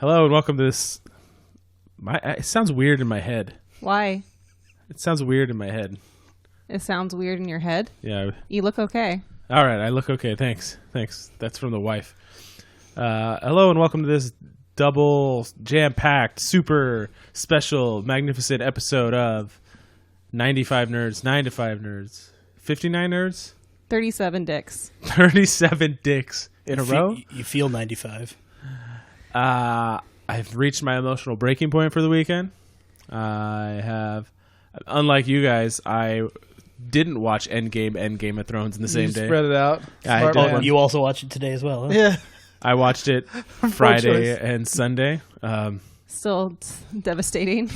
Hello and welcome to this. It sounds weird in my head. Why? It sounds weird in my head. It sounds weird in your head? Yeah. You look okay. All right, I look okay. Thanks. That's from the wife. Hello and welcome to this double jam-packed, super special, magnificent episode of 95 Nerds, 9 to 5 Nerds, 59 Nerds? 37 dicks. 37 dicks in a row? You feel 95. I've reached my emotional breaking point for the weekend. I have, unlike you guys, I didn't watch Endgame and Game of Thrones in the same day. Spread it out. I did. You also watched it today as well, huh? Yeah. I watched it Friday and Sunday. Still devastating.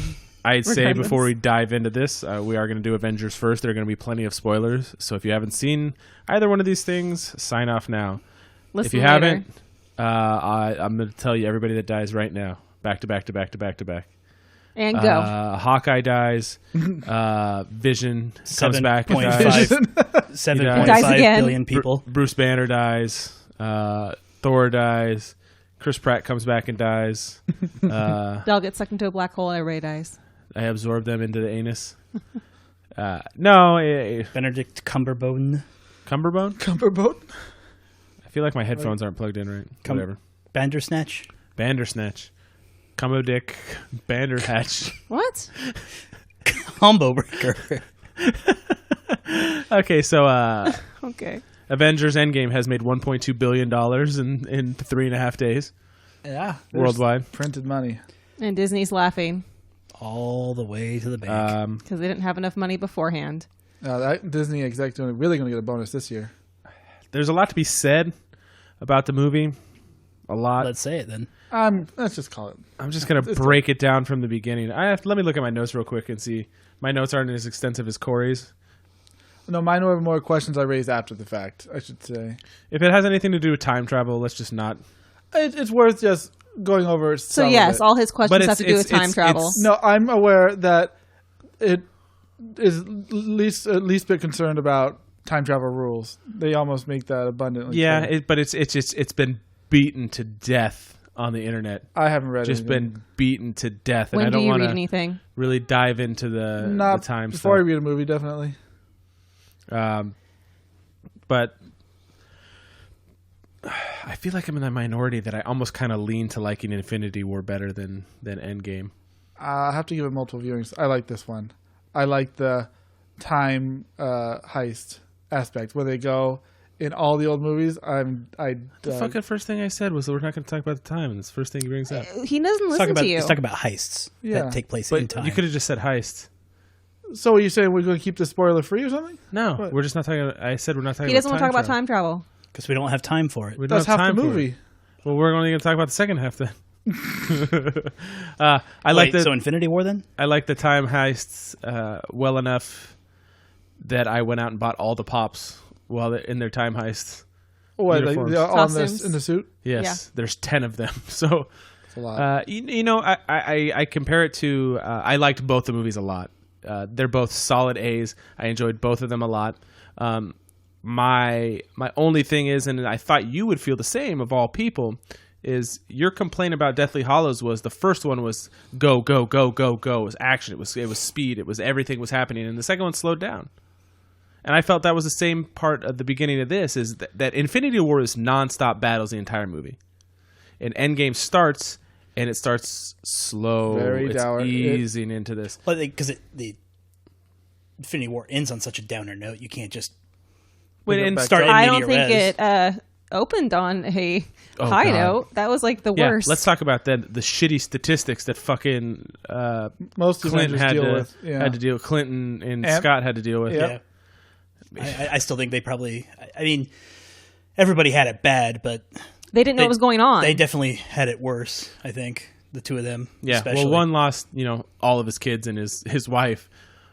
I'd say Regardless. before we dive into this, we are going to do Avengers first. There are going to be plenty of spoilers. So if you haven't seen either one of these things, sign off now. Listen If you later. haven't, I'm going to tell you everybody that dies right now. Back to back to back to back to back. And go. Hawkeye dies. Vision comes back and dies. 7.5 Dies again. billion people. Bruce Banner dies. Thor dies. Chris Pratt comes back and dies. They'll get sucked into a black hole and everybody dies. I absorb them into the anus. No. Benedict Cumberbone. Cumberbone? Cumberboat. I feel like my headphones aren't plugged in right. Whatever. Bandersnatch. Bandersnatch. Combo Dick. Banderhatch. What? Combo breaker. Okay, so Okay. Avengers Endgame has made $1.2 billion in 3.5 days Yeah. worldwide. Printed money. And Disney's laughing All the way to the bank. because they didn't have enough money beforehand. That Disney exec really going to get a bonus this year. There's a lot to be said about the movie. A lot. Let's say it then. Let's just call it. I'm just going to break it down from the beginning. Let me look at my notes real quick and see. My notes aren't as extensive as Corey's. No, mine were more questions I raised after the fact, I should say. If it has anything to do with time travel, let's just not. It's worth just going over So some yes, of it. all his questions have to do with time travel. No, I'm aware that it is least bit concerned about time travel rules. They almost make that abundantly Yeah, clear. but it's been beaten to death on the internet. I haven't read Just anything. been beaten to death, and When I do don't you want read to anything? really dive into the Not time before I stuff. read a movie, definitely. But I feel like I'm in the minority that I almost kind of lean to liking Infinity War better than Endgame. I have to give it multiple viewings. I like this one. I like the time heist aspect where they go in all the old movies. The fucking first thing I said was that we're not going to talk about the time, and it's the first thing he brings up. He doesn't listen to you. Let's talk about heists that take place in But time. you could have just said heist. So are you saying we're going to keep this spoiler free or something? No, What? we're just not talking. I said we're not talking. He doesn't about want to talk about travel. time travel. Because we don't have time for it. We don't That's have half time the for movie. it. Well, we're only going to talk about the second half then. So Infinity War then? I like the time heists well enough that I went out and bought all the pops while they're in their time heists. What, like Uniforms. they're all Costumes. in the suit? Yes, there's 10 of them. So, It's a lot. you know, I compare it to. I liked both the movies a lot. They're both solid A's. I enjoyed both of them a lot. My only thing is, and I thought you would feel the same of all people, is your complaint about Deathly Hallows was the first one was go go go go go. It was action. It was speed. It was everything was happening, and the second one slowed down. And I felt that was the same part of the beginning of this, is that Infinity War is nonstop battles the entire movie. And Endgame starts, and it starts slow. Very it's dour. easing into this. Well, because the Infinity War ends on such a downer note, you can't just And start in I don't media think res. it opened on a Oh, high God. note. That was like the Yeah, worst. let's talk about the shitty statistics that fucking Most Clinton Avengers had deal to, with. Yeah. had to deal with. Clinton and And- Scott had to deal with. Yeah. Yeah. I still think they probably... I mean, everybody had it bad, but They didn't know what was going on. they definitely had it worse, I think. The two of them, Yeah, especially. well, one lost, all of his kids and his wife.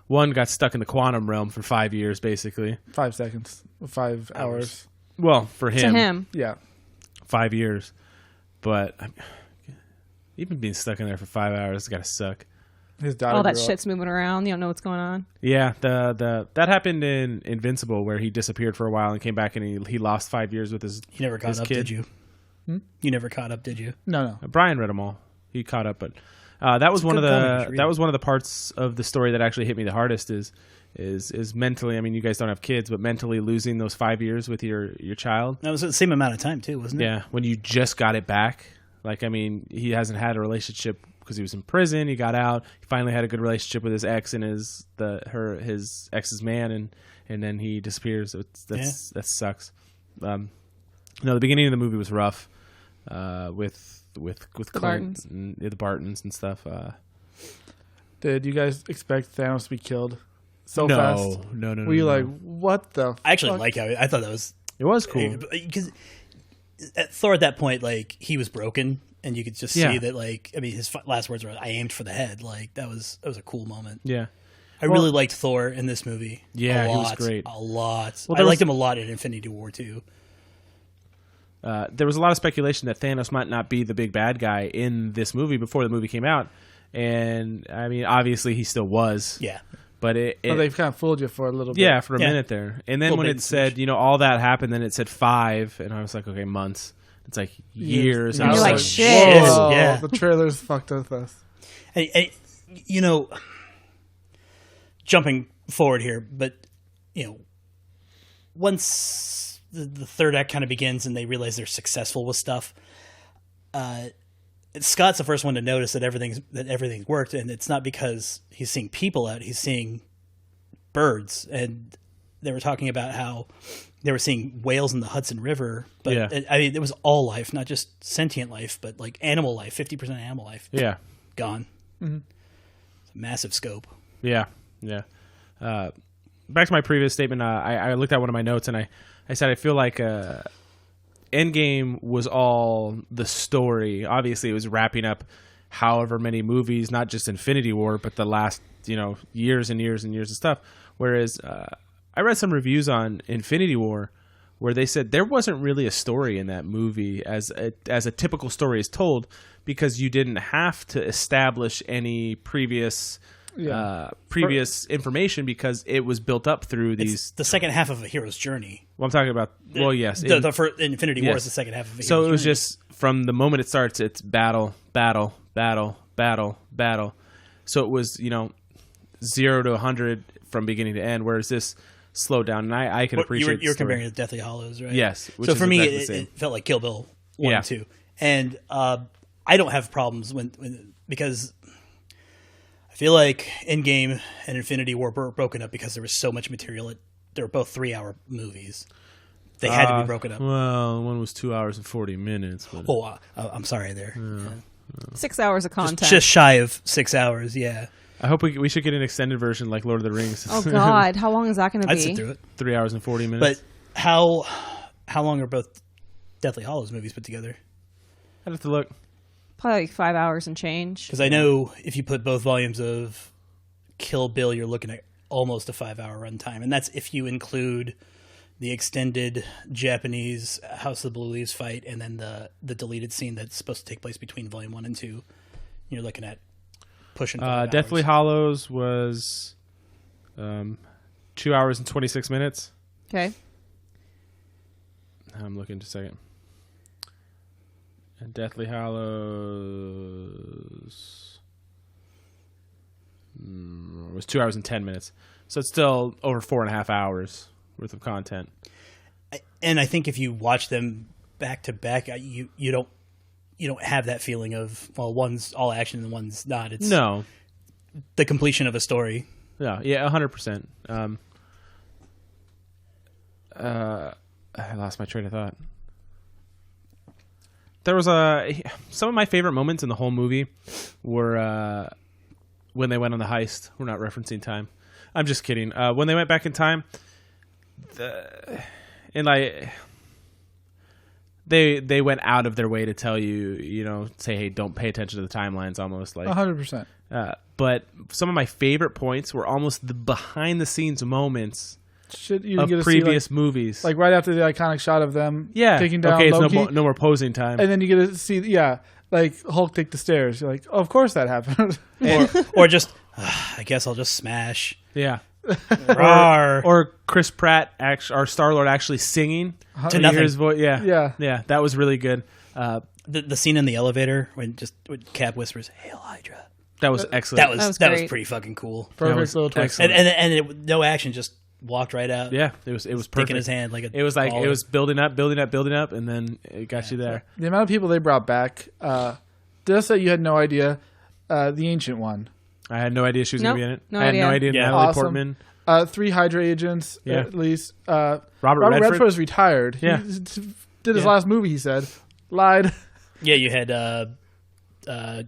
One got stuck in the quantum realm for 5 years, basically. 5 seconds. 5 hours. Well, for to him. Yeah. 5 years. But even being stuck in there for 5 hours has got to suck. His daughter All that grew up. shit's moving around. You don't know what's going on. Yeah, that happened in Invincible, where he disappeared for a while and came back, and he lost 5 years with his You never got his up, kid. did you? You never caught up, did you? No. Brian read them all. He caught up, but that was one of the parts of the story that actually hit me the hardest is mentally. I mean, you guys don't have kids, but mentally losing those 5 years with your child. That was the same amount of time too, wasn't it? Yeah, when you just got it back. Like, I mean, he hasn't had a relationship because he was in prison. He got out. He finally had a good relationship with his ex and his ex's man, and then he disappears. So that sucks. The beginning of the movie was rough with Clint and the Bartons and stuff. Did you guys expect Thanos to be killed so no, fast? No. Were you like, what the? I actually fuck? like how I thought that was. It was cool because Thor at that point, like, he was broken, and you could just see that, like, I mean, his last words were, "I aimed for the head." Like, that was a cool moment. Yeah. I really liked Thor in this movie. Yeah, he was great. A lot. Well, I liked him a lot in Infinity War too. There was a lot of speculation that Thanos might not be the big bad guy in this movie before the movie came out, and I mean, obviously he still was. Yeah. But they've kind of fooled you for a little bit. Yeah, for a minute there. And then when it said, all that happened, then it said 5, and I was like, okay, months. It's like years. And I was you're like, shit. Whoa, Yeah. The trailer's fucked with us. Hey, jumping forward here, but, once the third act kind of begins and they realize they're successful with stuff, Scott's the first one to notice that everything's worked, and it's not because he's seeing people out; he's seeing birds. And they were talking about how they were seeing whales in the Hudson River, but it was all life, not just sentient life, but like animal life. 50% animal life, gone. Mm-hmm. It's a massive scope. Yeah. Back to my previous statement, I looked at one of my notes and I said I feel like Endgame was all the story. Obviously, it was wrapping up however many movies, not just Infinity War, but the last years and years and years of stuff. Whereas I read some reviews on Infinity War where they said there wasn't really a story in that movie as a typical story is told, because you didn't have to establish any previous information because it was built up through these. The second half of a hero's journey. Well, I'm talking about. Well, yes, the first Infinity War is the second half of a hero's journey. So it was journey. just from the moment it starts, it's battle. So it was 0 to 100 from beginning to end, whereas this slowed down, and I can appreciate. You're comparing it to Deathly Hallows, right? Yes. So for me, it felt like Kill Bill 1 and 2, and I don't have problems because I feel like Endgame and Infinity War were broken up because there was so much material. They were both 3-hour movies. They had to be broken up. Well, one was 2 hours and 40 minutes. But... Oh, I'm sorry there. Yeah. 6 hours of content. Just shy of 6 hours, yeah. I hope we should get an extended version like Lord of the Rings. Oh, God. How long is that going to be? I'd sit through it. 3 hours and 40 minutes. But how long are both Deathly Hallows movies put together? I'd have to look. Probably like 5 hours and change. Because I know if you put both volumes of Kill Bill, you're looking at almost a 5-hour runtime. And that's if you include the extended Japanese House of the Blue Leaves fight and then the deleted scene that's supposed to take place between volume 1 and 2. You're looking at pushing 5 hours. Deathly Hallows was 2 hours and 26 minutes. Okay. I'm looking just a second. And Deathly Hallows was 2 hours and 10 minutes. So it's still over 4.5 hours worth of content. And I think if you watch them back to back, you don't have that feeling of, well, one's all action and one's not. It's the completion of a story. Yeah, 100%. I lost my train of thought. There was some of my favorite moments in the whole movie were when they went on the heist. We're not referencing time. I'm just kidding. When they went back in time, they went out of their way to tell you, say, hey, don't pay attention to the timelines, almost like 100%. But some of my favorite points were almost the behind the scenes moments you of get to previous see, movies. Like right after the iconic shot of them taking down Loki. It's no more posing time. And then you get to see, like Hulk take the stairs. You're like, oh, of course that happened. or just, I guess I'll just smash. Yeah. Rawr. Or Chris Pratt, or Star-Lord actually singing to nothing. His voice. Yeah. That was really good. The scene in the elevator when Cap whispers, "Hail Hydra." That was excellent. was That was great. pretty fucking cool. Perfect was little twist. excellent. And no action, just walked right out. Yeah, it was Stick perfect. in his hand like a It was like baller. it was building up, and then it got you there. The amount of people they brought back, just that you had no idea, the Ancient One. I had no idea she was Nope, going to be in it. no I had no idea. idea Yeah. Natalie Awesome. Portman. 3 Hydra agents, Yeah. at least. Robert Robert Redford. Redford is retired. Yeah. He did his Yeah. last movie, he said. Lied. Yeah, you had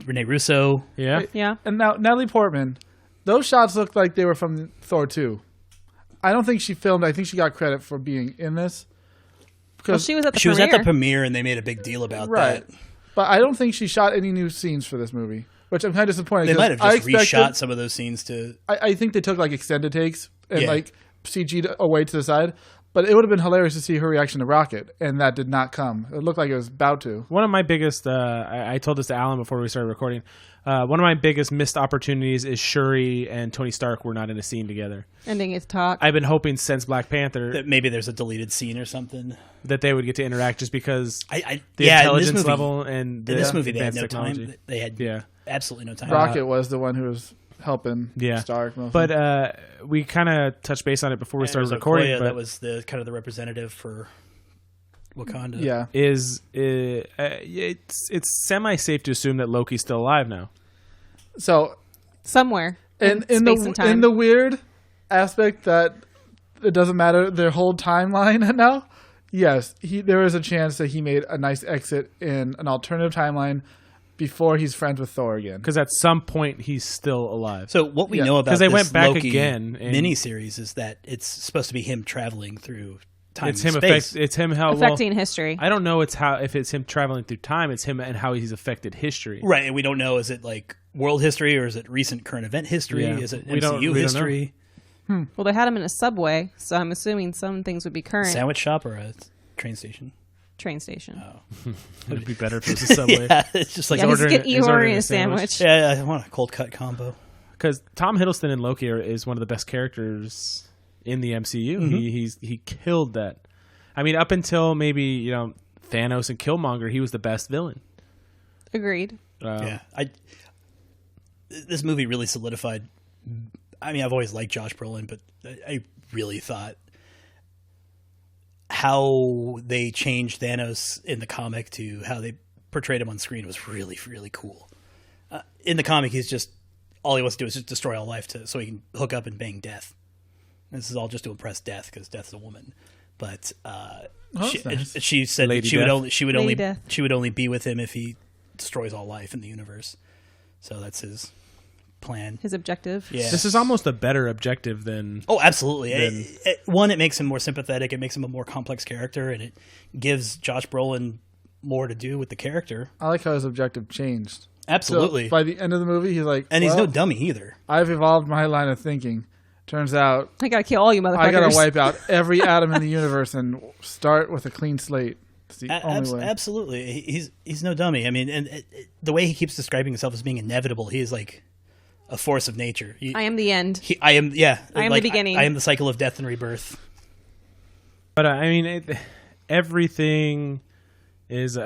Rene Russo. Yeah. Yeah. And now Natalie Portman, those shots looked like they were from Thor 2. I don't think she filmed. I think she got credit for being in this. Well, she was at the She was premiere. at the premiere, and they made a big deal about Right. that. But I don't think she shot any new scenes for this movie, which I'm kind of disappointed. They 'cause might have I just expected- reshot some of those scenes to. I think they took like extended takes and Yeah. like CG'd away to the side. But it would have been hilarious to see her reaction to Rocket, and that did not come. It looked like it was about to. One of my biggest, I told this to Alan before we started recording. One of my biggest missed opportunities is Shuri and Tony Stark were not in a scene together. Ending his talk. I've been hoping since Black Panther That maybe there's a deleted scene or something. that they would get to interact, just because I the yeah, intelligence in this movie, level and the in this movie they had advanced no technology. time. They had Yeah. absolutely no time. Rocket was the one who was helping Yeah. Stark. Mostly. But we kind of touched base on it before we And started there was recording. Okoye But that was the kind of the representative for Wakanda. yeah, it's semi safe to assume that Loki's still alive now. so Somewhere. in space and time. the weird aspect that it doesn't matter their whole timeline now. Yes, there is a chance that he made a nice exit in an alternative timeline before he's friends with Thor again. Because at some point he's still alive. So what we Yeah. know about 'Cause they this went back Loki again and- miniseries is that it's supposed to be him traveling through time it's and him space. it's him how affecting well, history. I don't know if it's him traveling through time. It's him and how he's affected history. Right, and we don't know, is it like world history or is it recent current event history? Yeah. Is it We don't- MCU we don't history? Well, they had him in a subway, so I'm assuming some things would be current. Sandwich shop or a train station? Train station. It'd be better if it was a subway. Yeah, it's just like Yeah, he's ordering- getting he's ordering a a sandwich. sandwich. yeah, I want a cold cut combo. Because Tom Hiddleston in Loki is one of the best characters in the MCU. He killed that. I mean, up until maybe Thanos and Killmonger, he was the best villain. Agreed. Yeah, this movie really solidified. I mean, I've always liked Josh Brolin, but I really thought how they changed Thanos in the comic to how they portrayed him on screen was really, really cool. In the comic, he's just all he wants to do is just destroy all life so he can hook up and bang Death. This is all just to impress Death because Death's a woman. But that's nice. she said Lady that she would Death. only Lady Death. she would only be with him if he destroys all life in the universe. So that's his plan. His objective. Yeah. This is almost a better objective than Oh, absolutely. One, it makes him more sympathetic. It makes him a more complex character, and it gives Josh Brolin more to do with the character. I like how his objective changed. Absolutely. So by the end of the movie, he's like, And he's no well, dummy either. I've evolved my line of thinking. Turns out I gotta kill all you motherfuckers. I gotta wipe out every atom in the universe and start with a clean slate. It's the only way. Absolutely. He's no dummy. I mean, and the way he keeps describing himself as being inevitable, he is like a force of nature. I am the end. I am, yeah. I am the beginning. I am the cycle of death and rebirth. But I mean, everything is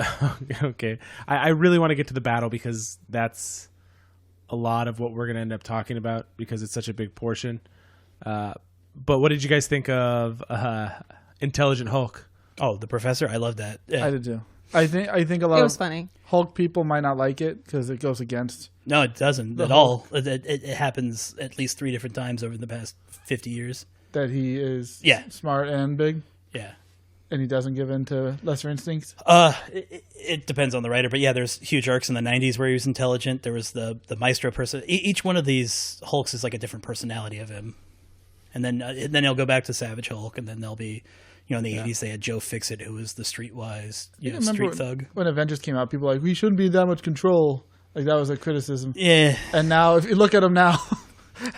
okay. I really want to get to the battle because that's a lot of what we're going to end up talking about because it's such a big portion. But what did you guys think of Intelligent Hulk? Oh, the professor! I love that. Yeah. I did too. I think a lot It was of funny. Hulk people might not like it because it goes against. No, it doesn't at all. It happens at least 3 different times over the past 50 years. That he is Yeah. smart and big, Yeah. and he doesn't give in to lesser instincts. It depends on the writer, but yeah, there's huge arcs in the 90s where he was intelligent. There was the Maestro person. Each one of these Hulks is like a different personality of him. And then he'll go back to Savage Hulk, and then there'll be, in the 80s they had Joe Fixit, who was the streetwise, Remember street thug. when Avengers came out, people were like, we shouldn't be that much control. Like that was a criticism. Yeah. And now, if you look at him now,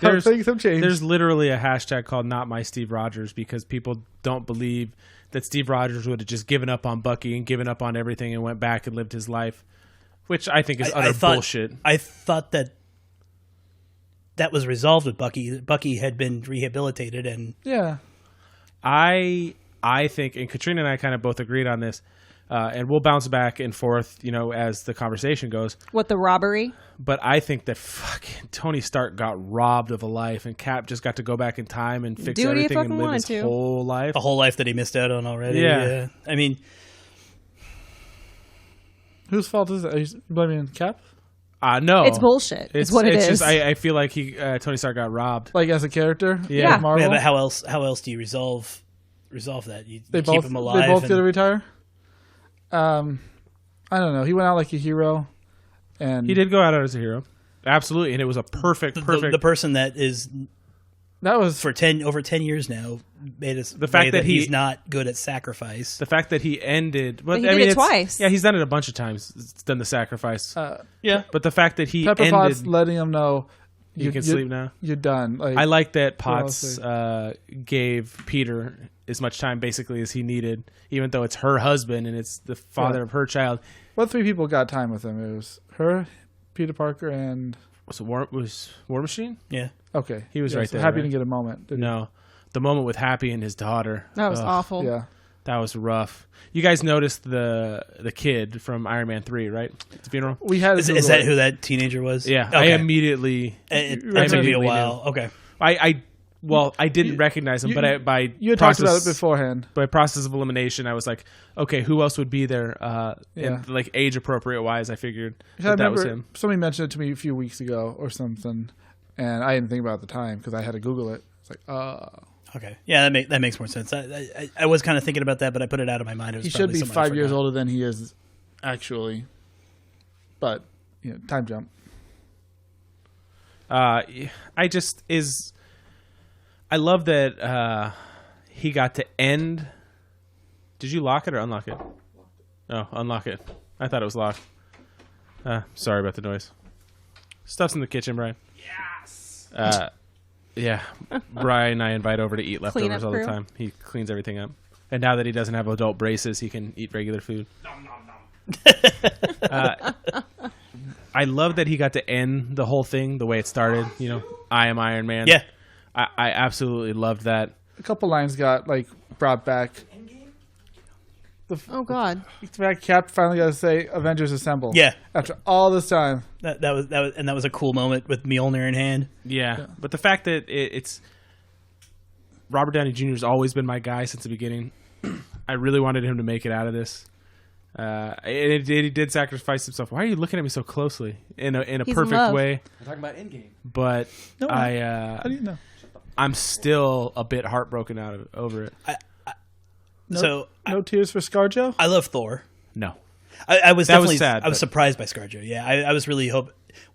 There's- things have changed. There's literally a hashtag called Not My Steve Rogers because people don't believe that Steve Rogers would have just given up on Bucky and given up on everything and went back and lived his life, which I think is utter bullshit. I thought that was resolved with Bucky. Bucky had been rehabilitated, and yeah. I think, and Katrina and I kind of both agreed on this. And we'll bounce back and forth, as the conversation goes. What, the robbery? But I think that fucking Tony Stark got robbed of a life, and Cap just got to go back in time and fix Do what he everything and fucking live wanted his to. whole life. A whole life that he missed out on already. Yeah. I mean, Whose fault is it? Are you blaming Cap? No, It's bullshit. It's what it is. Just I feel like Tony Stark got robbed. Like as a character? Yeah. With Marvel? yeah, but how else do you resolve that? You They keep both him alive. They both and- get to retire. I don't know. He went out like a hero, and He did go out as a hero, absolutely, and it was a perfect. the person that is that was for over 10 years now made us The fact that he's he- not good at sacrifice. The fact that he ended, But he did it it's- twice. Yeah, he's done it a bunch of times. It's done the sacrifice, Yeah, but the fact that he Pepper ended, Potts letting him know you can sleep now. You're done. Like I like that What Potts else gave Peter as much time basically as he needed, even though it's her husband and it's the father Yeah. of her child. what three people got time with him? It was her, Peter Parker, and Was War Machine? yeah. okay, He was Yeah, right so there, Happy right? didn't get a moment. did he? No, the moment with Happy and his daughter. That was Ugh, awful. Yeah. That was rough. You guys noticed the kid from Iron Man 3, right? At the funeral. We had to Is Google that it. who that teenager was? Yeah, Okay. I immediately. It I took me a immediately while. Okay. I didn't recognize him, but by You had talked about it process- beforehand. by process of elimination, I was like, okay, who else would be there? Yeah. And like age appropriate wise, I figured I that was remember him. somebody mentioned it to me a few weeks ago or something, and I didn't think about it at the time because I had to Google it. It's like, Okay. Yeah, that makes more sense. I was kind of thinking about that, but I put it out of my mind. It was he should probably be something I 5 years forgot. older than he is actually. But time jump. I love that he got to end. Did you lock it or unlock it? Oh, unlock it. I thought it was locked. Sorry about the noise. Stuff's in the kitchen, Brian. Yes. Yeah, Brian I invite over to eat leftovers Cleanup all the crew. time. He cleans everything up. And now that he doesn't have adult braces, he can eat regular food. I love that he got to end the whole thing the way it started. I am Iron Man. Yeah. I absolutely loved that. A couple lines got brought back. Oh, God. The fact Cap finally got to say "Avengers Assemble." Yeah. After all this time, That was a cool moment with Mjolnir in hand. Yeah, but the fact that it's Robert Downey Jr. has always been my guy since the beginning. I really wanted him to make it out of this. He did sacrifice himself. Why are you looking at me so closely? In a He's in perfect love. way. We're talking about Endgame. But No, how do you know? I'm still a bit heartbroken over it. No tears for ScarJo. I love Thor. No. I was That was definitely sad, I was but- surprised by ScarJo. Yeah, I was really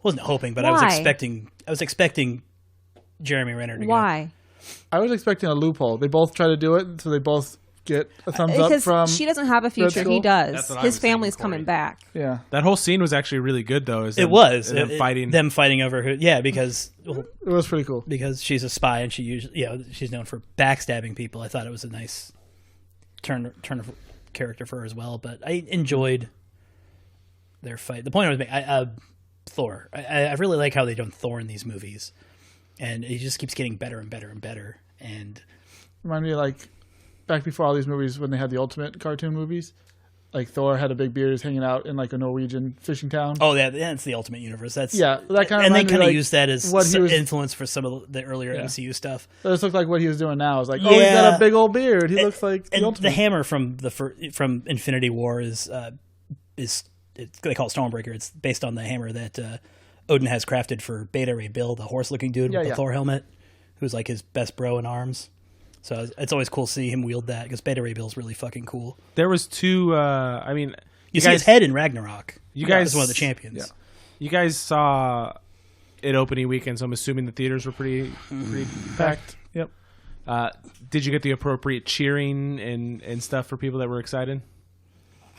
wasn't hoping, but I Why? was expecting Jeremy Renner to go. Why? I was expecting a loophole. They both try to do it, so they both get a thumbs up Because from. she doesn't have a future. School? He does. That's what I His was thinking, family's Corey. coming back. Yeah, That whole scene was actually really good, though. It was them fighting. them fighting over her. Yeah, because it was pretty cool. because she's a spy and she usually she's known for backstabbing people. I thought it was a nice turn of character for her as well. But I enjoyed their fight. The point I was making, Thor. I really like how they done Thor in these movies, and he just keeps getting better and better and better. And Remind me of, back before all these movies when they had the Ultimate cartoon movies. Thor had a big beard, is hanging out in a Norwegian fishing town. oh yeah, it's the Ultimate Universe. That's Yeah, that kind of and they reminded me, kind of use that as what he was. influence for some of the earlier MCU stuff. It just looked like what he was doing now. It's like, oh, he's Yeah. got a big old beard. He looks like the And Ultimate. the hammer from from Infinity War is they call it Stormbreaker. It's based on the hammer that Odin has crafted for Beta Ray Bill, the horse-looking dude with the yeah. Thor helmet, who's his best bro in arms. So it's always cool to see him wield that because Beta Ray Bill's really fucking cool. There was two. You see his head in Ragnarok. You guys- is one of the champions. Yeah. You guys saw it opening weekend, so I'm assuming the theaters were pretty packed. Yep. Did you get the appropriate cheering and stuff for people that were excited?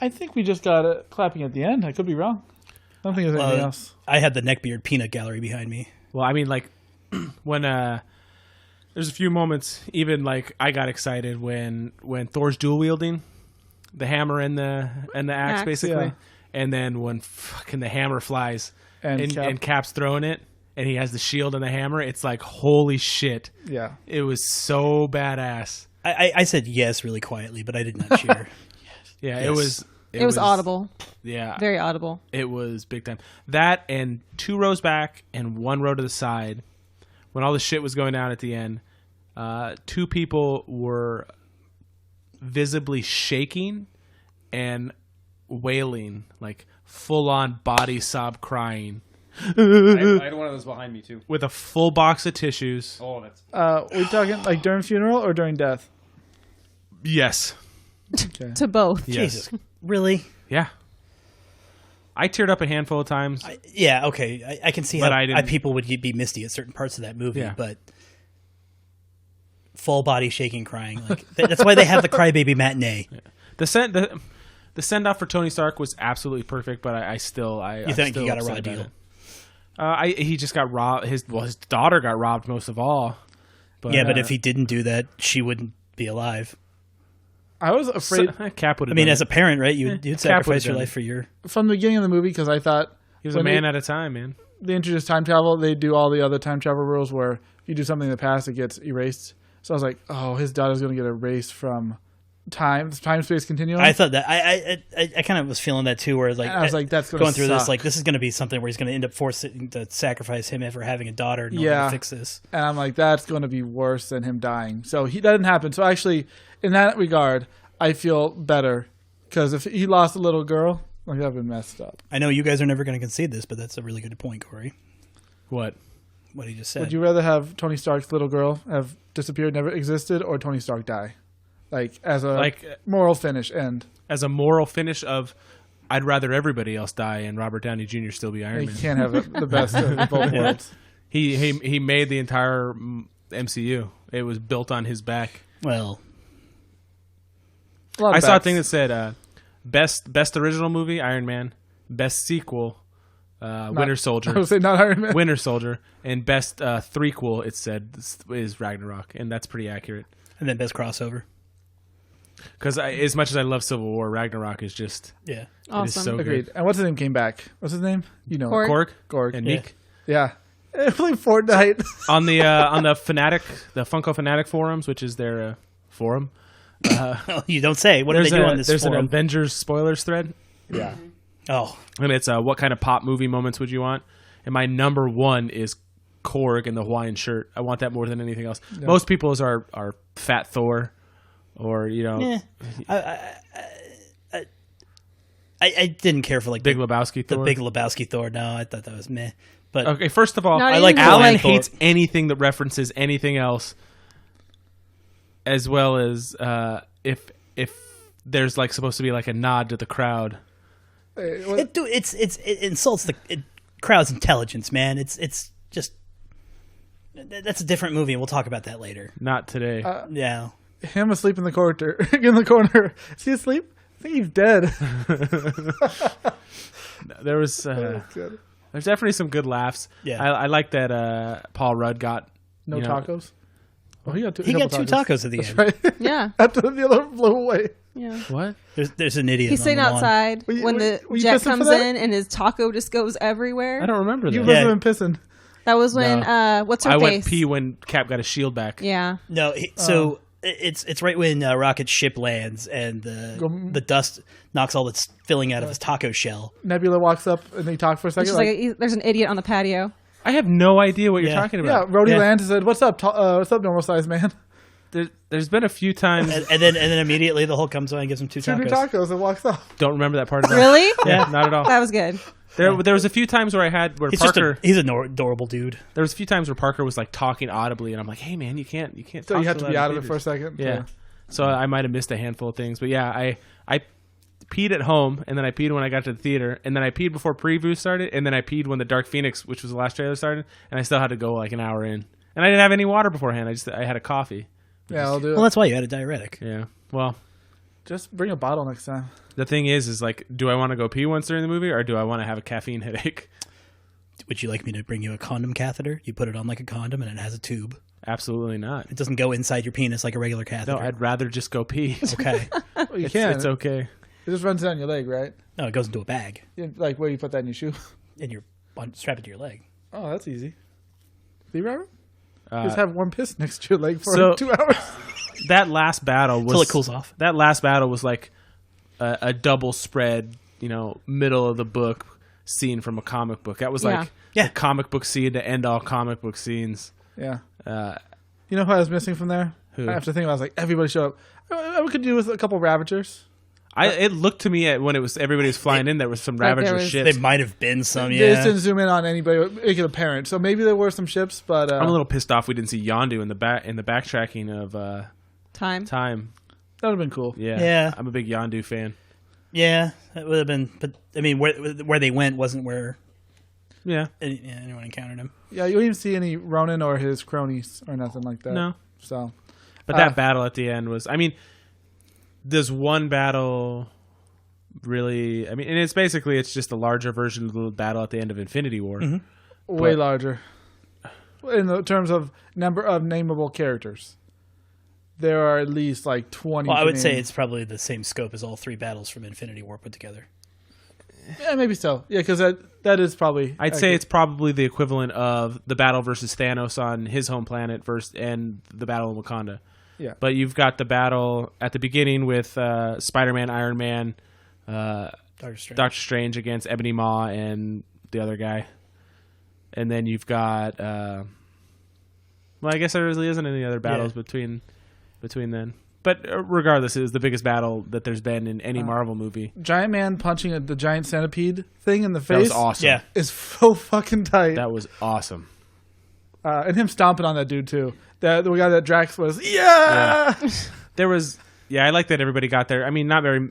I think we just got clapping at the end. I could be wrong. I don't think there's anything else. I had the neckbeard peanut gallery behind me. Well, I mean, when there's a few moments, even I got excited when Thor's dual wielding the hammer and the axe, basically, Yeah. and then when fucking the hammer flies And and Cap's throwing it, and he has the shield and the hammer. It's like, holy shit! Yeah. It was so badass. I said yes really quietly, but I did not cheer. Yeah, Yes. It was audible. Yeah, Very audible. it was big time. That and 2 rows back and 1 row to the side, when all the shit was going down at the end, 2 people were visibly shaking and wailing, like full on body sob crying, I had one of those behind me too. with a full box of tissues. Oh, that's We talking like during funeral or during death? Yes. Okay. To both. Yes. Jesus, really? Yeah. I teared up a handful of times. Yeah, okay. I can see But how I didn't- people would be misty at certain parts of that movie, Yeah. but full body shaking, crying. Like that's why they have the crybaby matinee. The send off for Tony Stark was absolutely perfect, but I still You think still he got a upset raw about deal? it. He just got robbed. His daughter got robbed most of all. But, Yeah, but if he didn't do that, she wouldn't be alive. I was afraid Cap would. I mean, as a parent, right? You'd Cap sacrifice would've your done life it. for your. from the beginning of the movie because I thought he was a when man they- at a time, man. they introduced time travel, they do all the other time travel rules where if you do something in the past, it gets erased. So I was like, oh, his daughter's going to get erased from time space continuum. I thought that I kind of was feeling that too, where like I was like, that's gonna going through this. suck. Like this is going to be something where he's going to end up forcing to sacrifice him ever having a daughter in order Yeah. to fix this. And I'm like, that's going to be worse than him dying. So that didn't happen. So actually, in that regard, I feel better because if he lost a little girl, like that would have been messed up. I know you guys are never going to concede this, but that's a really good point, Corey. What? What he just said. Would you rather have Tony Stark's little girl have disappeared, never existed, or Tony Stark die? Like as a moral finish end. As a moral finish of, I'd rather everybody else die and Robert Downey Jr. still be Iron You Man. can't have the best of both worlds. He made the entire MCU. It was built on his back. Well, I saw a thing that said best original movie, Iron Man. Best sequel, Winter Soldier. I would say not Iron Man. Winter Soldier. And best threequel, it said, is Ragnarok. And that's pretty accurate. and then best crossover. Because as much as I love Civil War, Ragnarok is just Yeah. it is Awesome. so Agreed. good. And what's his name came back? What's his name? You know, Korg. Korg Korg. and Yeah. Meek Yeah. Playing Fortnite. on the Funko Fanatic forums, which is their forum. Oh, you don't say. What do they do on this there's an forum? Avengers spoilers thread, Yeah. Oh, and it's what kind of pop movie moments would you want? And my number one is Korg in the Hawaiian shirt. I want that more than anything else. Yeah. Most people's are Fat Thor, or yeah. I didn't care for like Big the Lebowski Thor. Big Lebowski Thor. No, I thought that was meh. But Okay, first of all, Not I like even Alan Alan like, Thor. hates anything that references anything else, as well as if there's like supposed to be like a nod to the crowd. Hey, what- it insults the crowd's intelligence, man. It's just that's a different movie, and we'll talk about that later. Not today. Yeah. him asleep in the corner. In the corner. Is he asleep? I think he's dead. There was Good. there's definitely some good laughs. Yeah. I like that Paul Rudd got No you know, tacos. Oh, he got two. He got two tacos at the end. Right. Yeah. After the other flew away. Yeah. What? There's an idiot. He's on sitting the lawn. outside Were you- when were- the were you jet pissing for comes that? in and his taco just goes everywhere. I don't remember You that. Yeah. must have been pissing. That was when No. what's her I face? went pee when Cap got his shield back. Yeah. No, so it's right when Rocket's ship lands and the dust knocks all the filling out of his taco shell. Nebula walks up and they talk for a It's second. just like there's an idiot on the patio. I have no idea what you're Yeah. talking yeah, about. Rhodey Yeah. lands and said, "What's up? What's up, normal sized man?" There's been a few times. And then immediately the Hulk comes by and gives him two Two new tacos. tacos and walks off. Don't remember that part of it. Really? Yeah, not at all. That was good. There was a few times where I had where He's Parker. he's an adorable dude. There was a few times where Parker was like talking audibly, and I'm like, "Hey, man, you can't." So talk you have so to be loud out in of it for a theaters." second. Yeah. So I might have missed a handful of things, but yeah, I peed at home, and then I peed when I got to the theater, and then I peed before preview started, and then I peed when the Dark Phoenix, which was the last trailer, started, and I still had to go like an hour in, and I didn't have any water beforehand. I had a coffee. Yeah, I'll do it. Well, that's why you had a diuretic. Yeah. Well, Just bring a bottle next time. the thing is like, do I want to go pee once during the movie, or do I want to have a caffeine headache? Would you like me to bring you a condom catheter? You put it on like a condom and it has a tube. Absolutely not. It doesn't go inside your penis like a regular No, catheter. I'd rather just go pee. Okay. Well, you It's, can. it's okay. It just runs down your leg, right? No, it goes into a bag Like where you put that in your shoe. and you're strapped it to your leg. Oh, that's easy. See, Robert? Uh, Just have one piss next to your leg for so- 2 hours. that last battle was Until it cools off. That last battle was like a double spread, middle of the book scene from a comic book. That was like Yeah. a comic book scene to end all comic book scenes. Yeah. Uh, You know who I was missing from there? Who? I have to think. I was like, everybody show up. We could do with a couple Ravagers. it looked to me when everybody was flying in, there was some Like there Ravager was- ships. There might have been some, They just yeah. didn't zoom in on anybody, make it apparent. So maybe there were some ships, but I'm a little pissed off we didn't see Yondu in the backtracking of Time. time. that would have been cool. Yeah, Yeah. I'm a big Yondu fan. Yeah, that would have been. But I mean, where they went wasn't where Yeah, anyone encountered him. Yeah, you don't even see any Ronin or his cronies or nothing like that. no. So, But that battle at the end was, there's one battle really, and it's just a larger version of the battle at the end of Infinity War. Mm-hmm. way larger. In the terms of number of nameable characters, there are at least like 20. Well, I to would say name. it's probably the same scope as all 3 battles from Infinity War put together. Yeah, maybe so. Yeah, because that is probably. I'd say it's probably the equivalent of the battle versus Thanos on his home planet and the battle in Wakanda. Yeah. But you've got the battle at the beginning with Spider-Man, Iron Man, Doctor Strange against Ebony Maw and the other guy. And then you've got I guess there really isn't any other battles between then. But regardless, it was the biggest battle that there's been in any Marvel movie. Giant Man punching the giant centipede thing in the face That was awesome. Yeah. is so fucking tight. That was awesome. And him stomping on that dude too. The guy that Drax was. Yeah. There was, I like that everybody got there. Not very,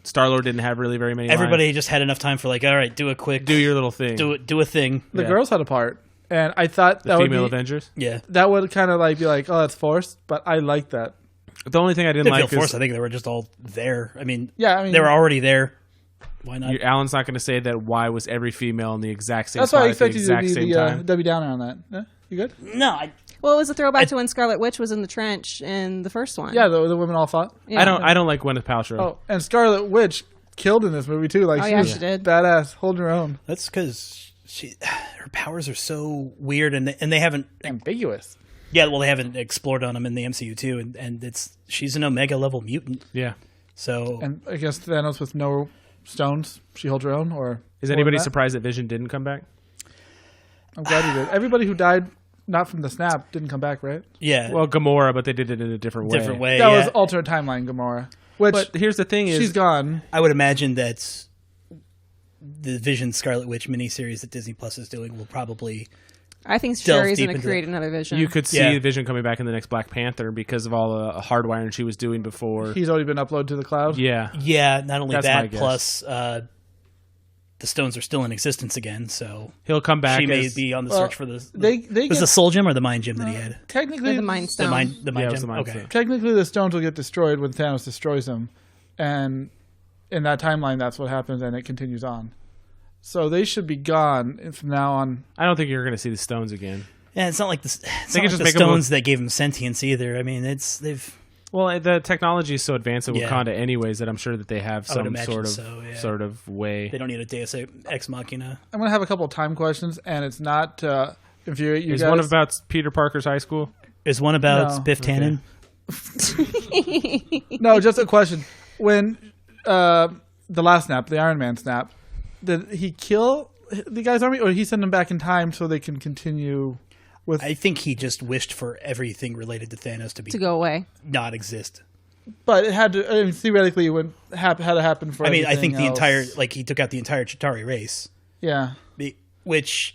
Star-Lord didn't have really very many Everybody lines. just had enough time for all right, do a quick, Do your little thing. do a thing. The Yeah. girls had a part, and I thought The that would female be, Avengers. Yeah, that would kind of be like, oh, that's forced, but I like that. The only thing I didn't didn't feel like forced. is I think they were just all there. Yeah, they were already there. Why not? Alan's not going to say that why was every female in the exact same That's why I spot at the expected you to exact be same the time. Debbie Downer on that. Yeah, you good? No, Well, it was a throwback to when Scarlet Witch was in the trench in the first one. Yeah, the women all fought. Yeah. I don't like Gwyneth Paltrow. Oh, and Scarlet Witch killed in this movie too. Like Oh, she yeah, was she did. badass, holding her own. that's because her powers are so weird, and they haven't. Ambiguous. Yeah, well, they haven't explored on them in the MCU too, and she's an Omega level mutant. Yeah. So And I guess Thanos with no stones, she holds her own. Or Is more anybody than that? surprised that Vision didn't come back? I'm glad he did. Everybody who died not from the snap didn't come back, right? yeah, Well, Gamora, but they did it in a different way. different way. That yeah. was alternate timeline Gamora, which But here's the thing: she's is gone. I would imagine that the Vision Scarlet Witch miniseries that Disney Plus is doing will probably. I think Delve Sherry's deep going to into create it. another Vision. you could see Yeah. Vision coming back in the next Black Panther because of all the hardwiring she was doing before. He's already been uploaded to the cloud. Yeah. Yeah, not only That's my that, guess. plus the stones are still in existence again, so He'll come back. she may as, be on the Well, search for the. They was get, the Soul Gem or the Mind Gem that he had? technically the Mind Stone. The mind it was gem. the Mind Okay. Stone. technically the stones will get destroyed when Thanos destroys them, and in that timeline that's what happens, and it continues on. So they should be gone from now on. I don't think you're going to see the stones again. Yeah, it's not like the, it's They not can like just the make 'em stones that gave him sentience either. I mean, they've. Well, the technology is so advanced at Yeah. Wakanda, anyways, that I'm sure that they have I would some imagine sort of so, yeah. sort of way. They don't need a Deus Ex Machina. I'm gonna have a couple of time questions, and it's not to infuriate you Is guys. one about Peter Parker's high school? There's one about No. Biff Tannen. No, just a question. When the last snap, the Iron Man snap, did he kill the guy's army, or did he send them back in time so they can continue with? I think he just wished for everything related to Thanos to be to go away. not exist. But it had to. I mean, theoretically, it would had to happen for. I mean, I think the everything entire else. he took out the entire Chitauri race, Yeah. which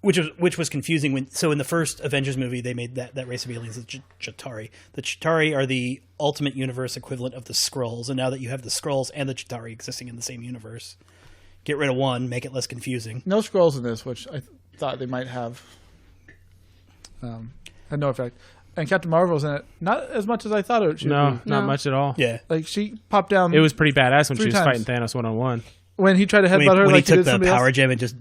was confusing when. So in the first Avengers movie, they made that race of aliens the Chitauri. The Chitauri are the ultimate universe equivalent of the Skrulls, and now that you have the Skrulls and the Chitauri existing in the same universe, get rid of one, make it less confusing. No scrolls in this, which I thought they might have. Had no effect. And Captain Marvel's in it, not as much as I thought it should No, be. not No. much at all. Yeah. Like she popped down. It was pretty badass when she 3 was times. fighting Thanos one-on-one. when he tried to headbutt her When like he took did the somebody power else. gem and just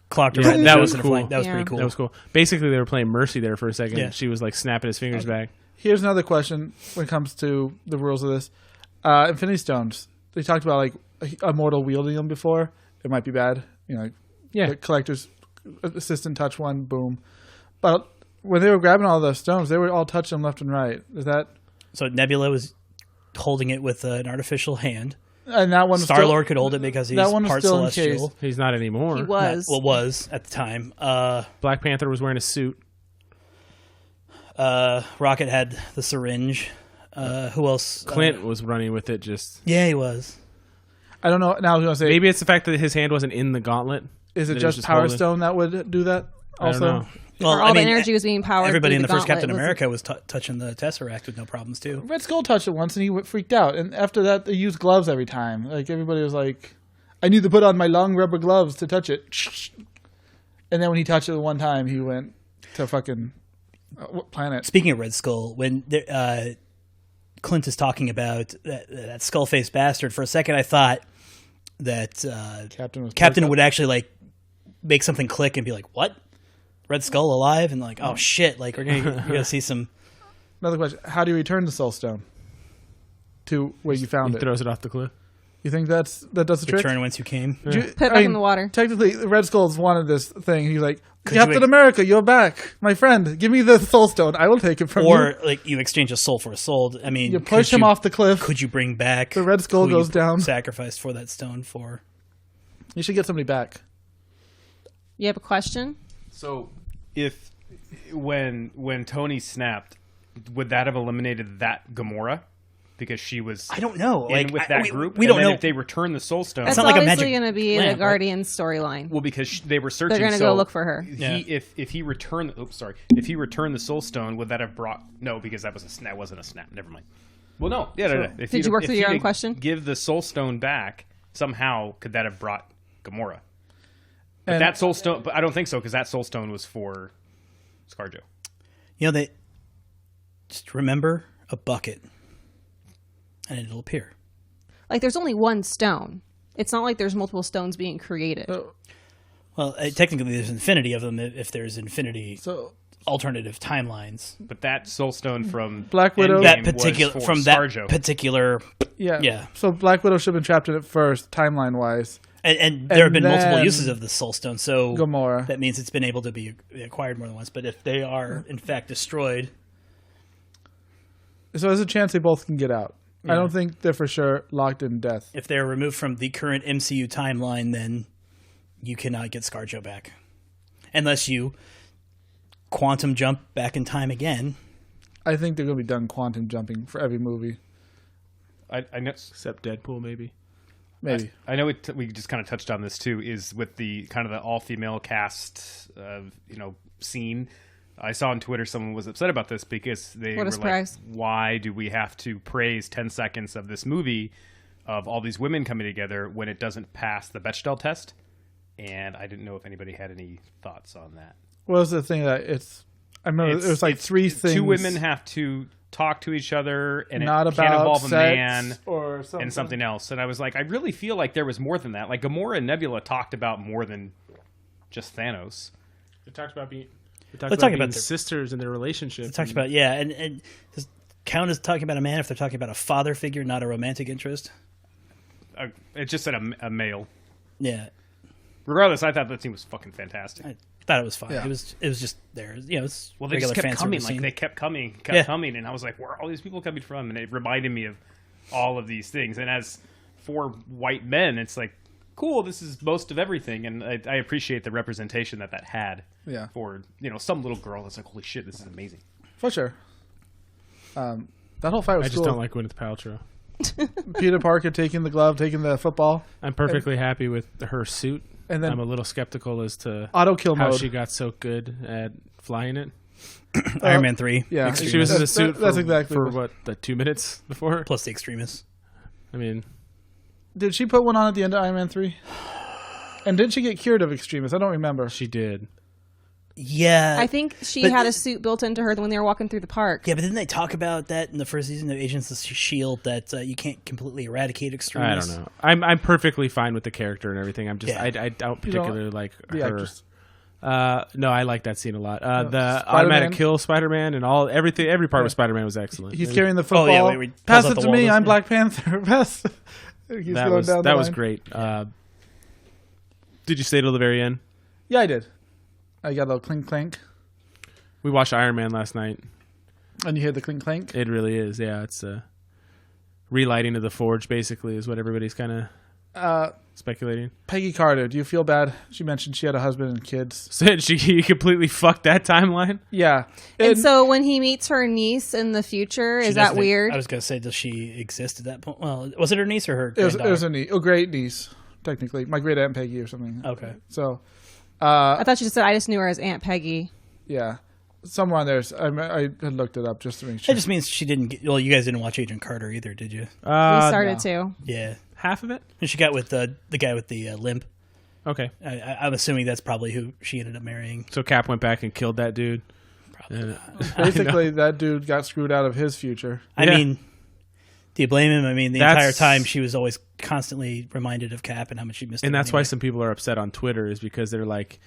clocked her Yeah, right that in was the cool. flank. That was Yeah. pretty cool. That was cool. Basically, they were playing Mercy there for a second. Yeah. She was like snapping his fingers back. Here's another question when it comes to the rules of this. Infinity Stones. They talked about like a mortal wielding them before. It might be bad. Yeah. The collector's assistant touch one, boom. But when they were grabbing all those stones, they were all touching them left and right. Is that So Nebula was holding it with an artificial hand. And that one was Star Lord could hold it because he's that one was part still celestial. encased. He's not anymore. He was. Was at the time. Black Panther was wearing a suit. Rocket had the syringe. Who else? Clint was running with it. Just Yeah, he was. I don't know. Now I was going to say, maybe it's the fact that his hand wasn't in the gauntlet. is it that he just was Power holding. Stone that would do that? I don't Also, know. Well, Or all the energy was being powered. Everybody through in the first gauntlet. Captain Was it- America was touching the Tesseract with no problems too. Red Skull touched it once and he freaked out. And after that, they used gloves every time. Like everybody was like, "I need to put on my long rubber gloves to touch it." And then when he touched it one time, he went to fucking what planet? Speaking of Red Skull, when Clint is talking about that skull-faced bastard, for a second I thought that Captain would actually like make something click and be like, "What? Red Skull alive?" And like, "Oh shit!" Like we're gonna see some. Another question: how do you return the Soul Stone to where you found He it? throws it off the cliff. You think that does the trick? Return whence you came. Do you- Put it back in the water. Technically, Red Skull's wanted this thing. He's like, Could you Captain make- America, you're back, my friend. Give me the Soul Stone. I will take it from you. Or like you exchange a soul for a soul. I mean, You push him off the cliff. Could you bring back The Red Skull who you goes down. Sacrificed for that stone for. You should get somebody back. You have a question? So, if when Tony snapped, would that have eliminated that Gamora? Because she was I don't know. in with that group. We and don't then know. if they return the Soul Stone. That's not like a obviously magic going to be the lamp, right? Guardian storyline. Well, because they were searching. They're going to so go look for her. Yeah. If he returned, if he returned the Soul Stone, would that have brought? No, because that wasn't a snap. Never mind. Well, no, yeah, no. If Did you work if through he'd your own have question? Give the Soul Stone back somehow. Could that have brought Gamora? But And- that Soul Stone, but I don't think so because that Soul Stone was for ScarJo. You know, they just remember a bucket, and it'll appear. Like, there's only one stone. It's not like there's multiple stones being created. Well, technically, there's infinity of them if there's infinity So alternative timelines. But that Soul Stone from Black Widow- Endgame That particular was for from that ScarJo. particular, yeah, Yeah. So Black Widow should have been trapped in it first, timeline wise. and there have been multiple then uses of the Soul Stone. So Gamora. that means it's been able to be acquired more than once. But if they are in fact destroyed, So there's a chance they both can get out. I don't think they're for sure locked in death. if they're removed from the current MCU timeline, then you cannot get ScarJo back, unless you quantum jump back in time again. I think they're going to be done quantum jumping for every movie. I know. Except Deadpool, maybe. Maybe. I know we just kind of touched on this too. Is with the kind of the all female cast, scene. I saw on Twitter someone was upset about this because they What a were surprise. like, "Why do we have to praise 10 seconds of this movie of all these women coming together when it doesn't pass the Bechdel test?" And I didn't know if anybody had any thoughts on that. What was the thing that it's? I remember it was like three things. Two women have to talk to each other, and not it can't about involve sex a man or something. and something else. And I was like, I really feel like there was more than that. Like Gamora and Nebula talked about more than just Thanos. They talked about being. They They're talked talking about about being sisters and their relationship. It talks about and does count as talking about a man if they're talking about a father figure, not a romantic interest. It just said a male. Yeah, Regardless, I thought that scene was fucking fantastic. I thought it was fine. Yeah. It was just there. It's Well, they regular just kept fan coming. service Like scene. they kept coming, Yeah. coming, and I was like, "Where are all these people coming from?" And it reminded me of all of these things. And as for white men, it's like, cool. This is most of everything, and I appreciate the representation that had. Yeah. For some little girl that's like, "Holy shit, this is amazing." For sure. That whole fight was I just cool. don't like Gwyneth Paltrow. Peter Parker taking the glove, taking the football, I'm perfectly happy with her suit. and then I'm a little skeptical as to auto kill how mode. she got so good at flying it. Iron Man 3. yeah. Extremis. She was in a That's- suit that's for, exactly for what- what, the 2 minutes before? Plus the extremists. I mean, Did she put one on at the end of Iron Man 3? And did she get cured of extremis? I don't remember. she did. Yeah. I think she but- had a suit built into her when they were walking through the park. Yeah, but didn't they talk about that in the first season of Agents of S.H.I.E.L.D. that you can't completely eradicate I extremists? don't know. I'm perfectly fine with the character and everything. I'm just Yeah. I don't particularly like The her. actress. No, I like that scene a lot. The Spider-Man? automatic kill Spider-Man and every part of Spider-Man was excellent. He's carrying the football. Oh, yeah, where he Pass pulls out it the to wall, me. doesn't I'm he? Black Panther. Pass. He's that going was down the line. great. Did you stay till the very end? Yeah, I did. I got a little clink clank, We watched Iron Man last night. and you hear the clink clank. It really is. Yeah, it's relighting of the forge, basically, is what everybody's kind of speculating. Peggy Carter, do you feel bad? She mentioned she had a husband and kids. So he completely fucked that timeline. Yeah. And so when he meets her niece in the future, is that weird? I was going to say, does she exist at that point? Well, was it her niece or her It was granddaughter? a great niece, technically. My great Aunt Peggy or something. Okay. So, I thought she just said, I just knew her as Aunt Peggy. yeah. Somewhere on there. I had looked it up just to make sure. That just means she didn't get... Well, you guys didn't watch Agent Carter either, did you? We started to. Yeah. Half of it? And she got with the guy with the limp. Okay. I'm assuming that's probably who she ended up marrying. So Cap went back and killed that dude. Probably. Basically, that dude got screwed out of his future. I Yeah. mean, do you blame him? I mean, the That's- entire time she was always constantly reminded of Cap and how much she missed him. And that's why anyway. some people are upset on Twitter, is because they're like,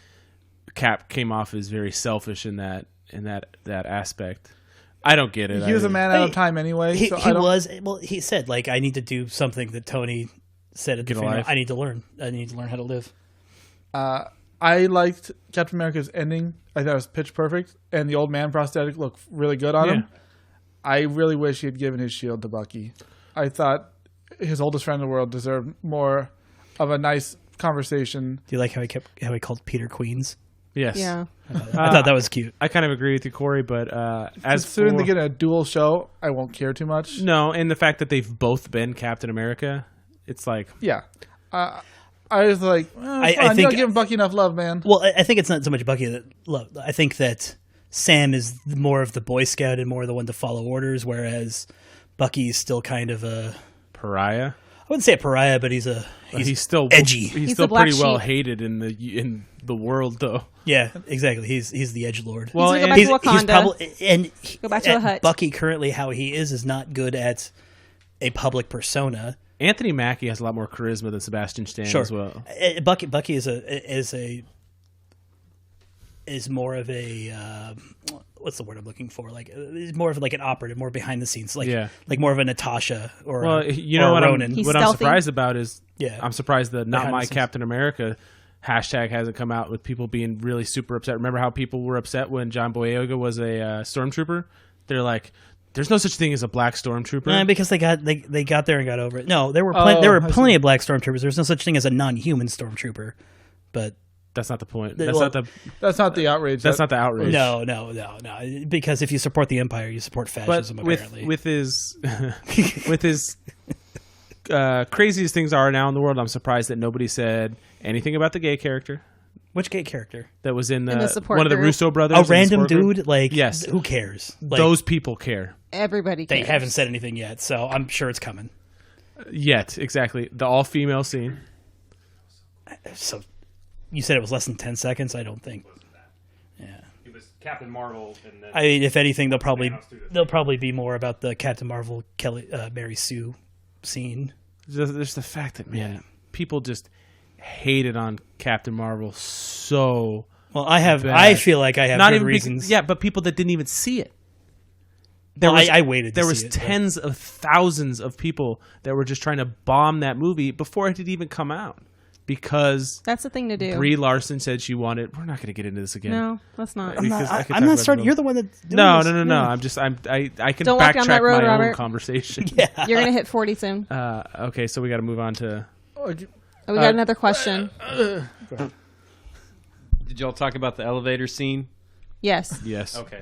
Cap came off as very selfish in that aspect. I don't get it. He was a man out of Hey, time anyway. He, so he I don't, was. Well, he said, like, I need to do something that Tony said at the Get a funeral. life. I need to learn. I need to learn how to live. I liked Captain America's ending. I thought it was pitch perfect, and the old man prosthetic looked really good on him. I really wish he had given his shield to Bucky. I thought his oldest friend in the world deserved more of a nice conversation. Do you like how he called Peter Queens? Yes. Yeah. I thought that was cute. I kind of agree with you, Corey, but as Considering for, they get a dual show, I won't care too much. no, and the fact that they've both been Captain America, it's like, Yeah. I was like, I fine, think- you're not giving Bucky enough love, man. Well, I think it's not so much Bucky that love. I think that Sam is more of the Boy Scout and more the one to follow orders, whereas Bucky's still kind of a... pariah. I wouldn't say a pariah, but he's Still edgy. He's He's still the black pretty well sheep. hated in the world, though. Yeah, exactly. He's the edgelord. Well, He's and gonna go back to Wakanda. probably and Go back to the hut. Bucky currently how he is not good at a public persona. Anthony Mackie has a lot more charisma than Sebastian Stan as well. Bucky is more of a what's the word I'm looking for? Like he's more of like an operative, more behind the scenes, like Yeah. like more of a Natasha or Well, a, you or know a what Ronan. He's I'm stealthy. surprised about is Yeah. I'm surprised the Not Behind My the scenes. Captain America hashtag hasn't come out with people being really super upset. Remember how people were upset when John Boyega was a stormtrooper? They're like, there's no such thing as a black stormtrooper. Because they got there and got over it. No, there were Oh, there were I plenty of black stormtroopers. There's no such thing as a non-human stormtrooper. But That's not the point. Well, That's not the That's not the outrage. that's not the outrage. no. Because if you support the Empire, you support But fascism. Apparently, with his with his craziest things are now in the world, I'm surprised that nobody said anything about the gay character which gay character? that was in the support one of the group. Russo brothers. A in the random support group. dude? Like, Yes. who cares? Like, Those people care. Everybody they cares. haven't said anything yet, so I'm sure it's coming. Yet, exactly. The all-female scene. So, you said it was less than 10 seconds? I don't think. It was Captain Marvel, and then I mean, if anything, they'll probably Thanos threw the be more about the Captain Marvel Mary Sue scene. There's the fact that, man, people just hated on Captain Marvel so Well, I bad. feel like I have not good even reasons. yeah, but people that didn't even see it. I waited. There to was see it, tens of thousands of people that were just trying to bomb that movie before it had even come out because That's the thing to do. Brie Larson said she wanted. We're not going to get into this again. No, let's not. Because I could I'm talk not about starting. it. You're the one that's doing No, this. no. I can Don't walk down backtrack that road, my own Robert. conversation. You're gonna hit 40 soon. Okay, so we got to move on to. Oh, we got another question. Did y'all talk about the elevator scene? Yes. Yes. Okay.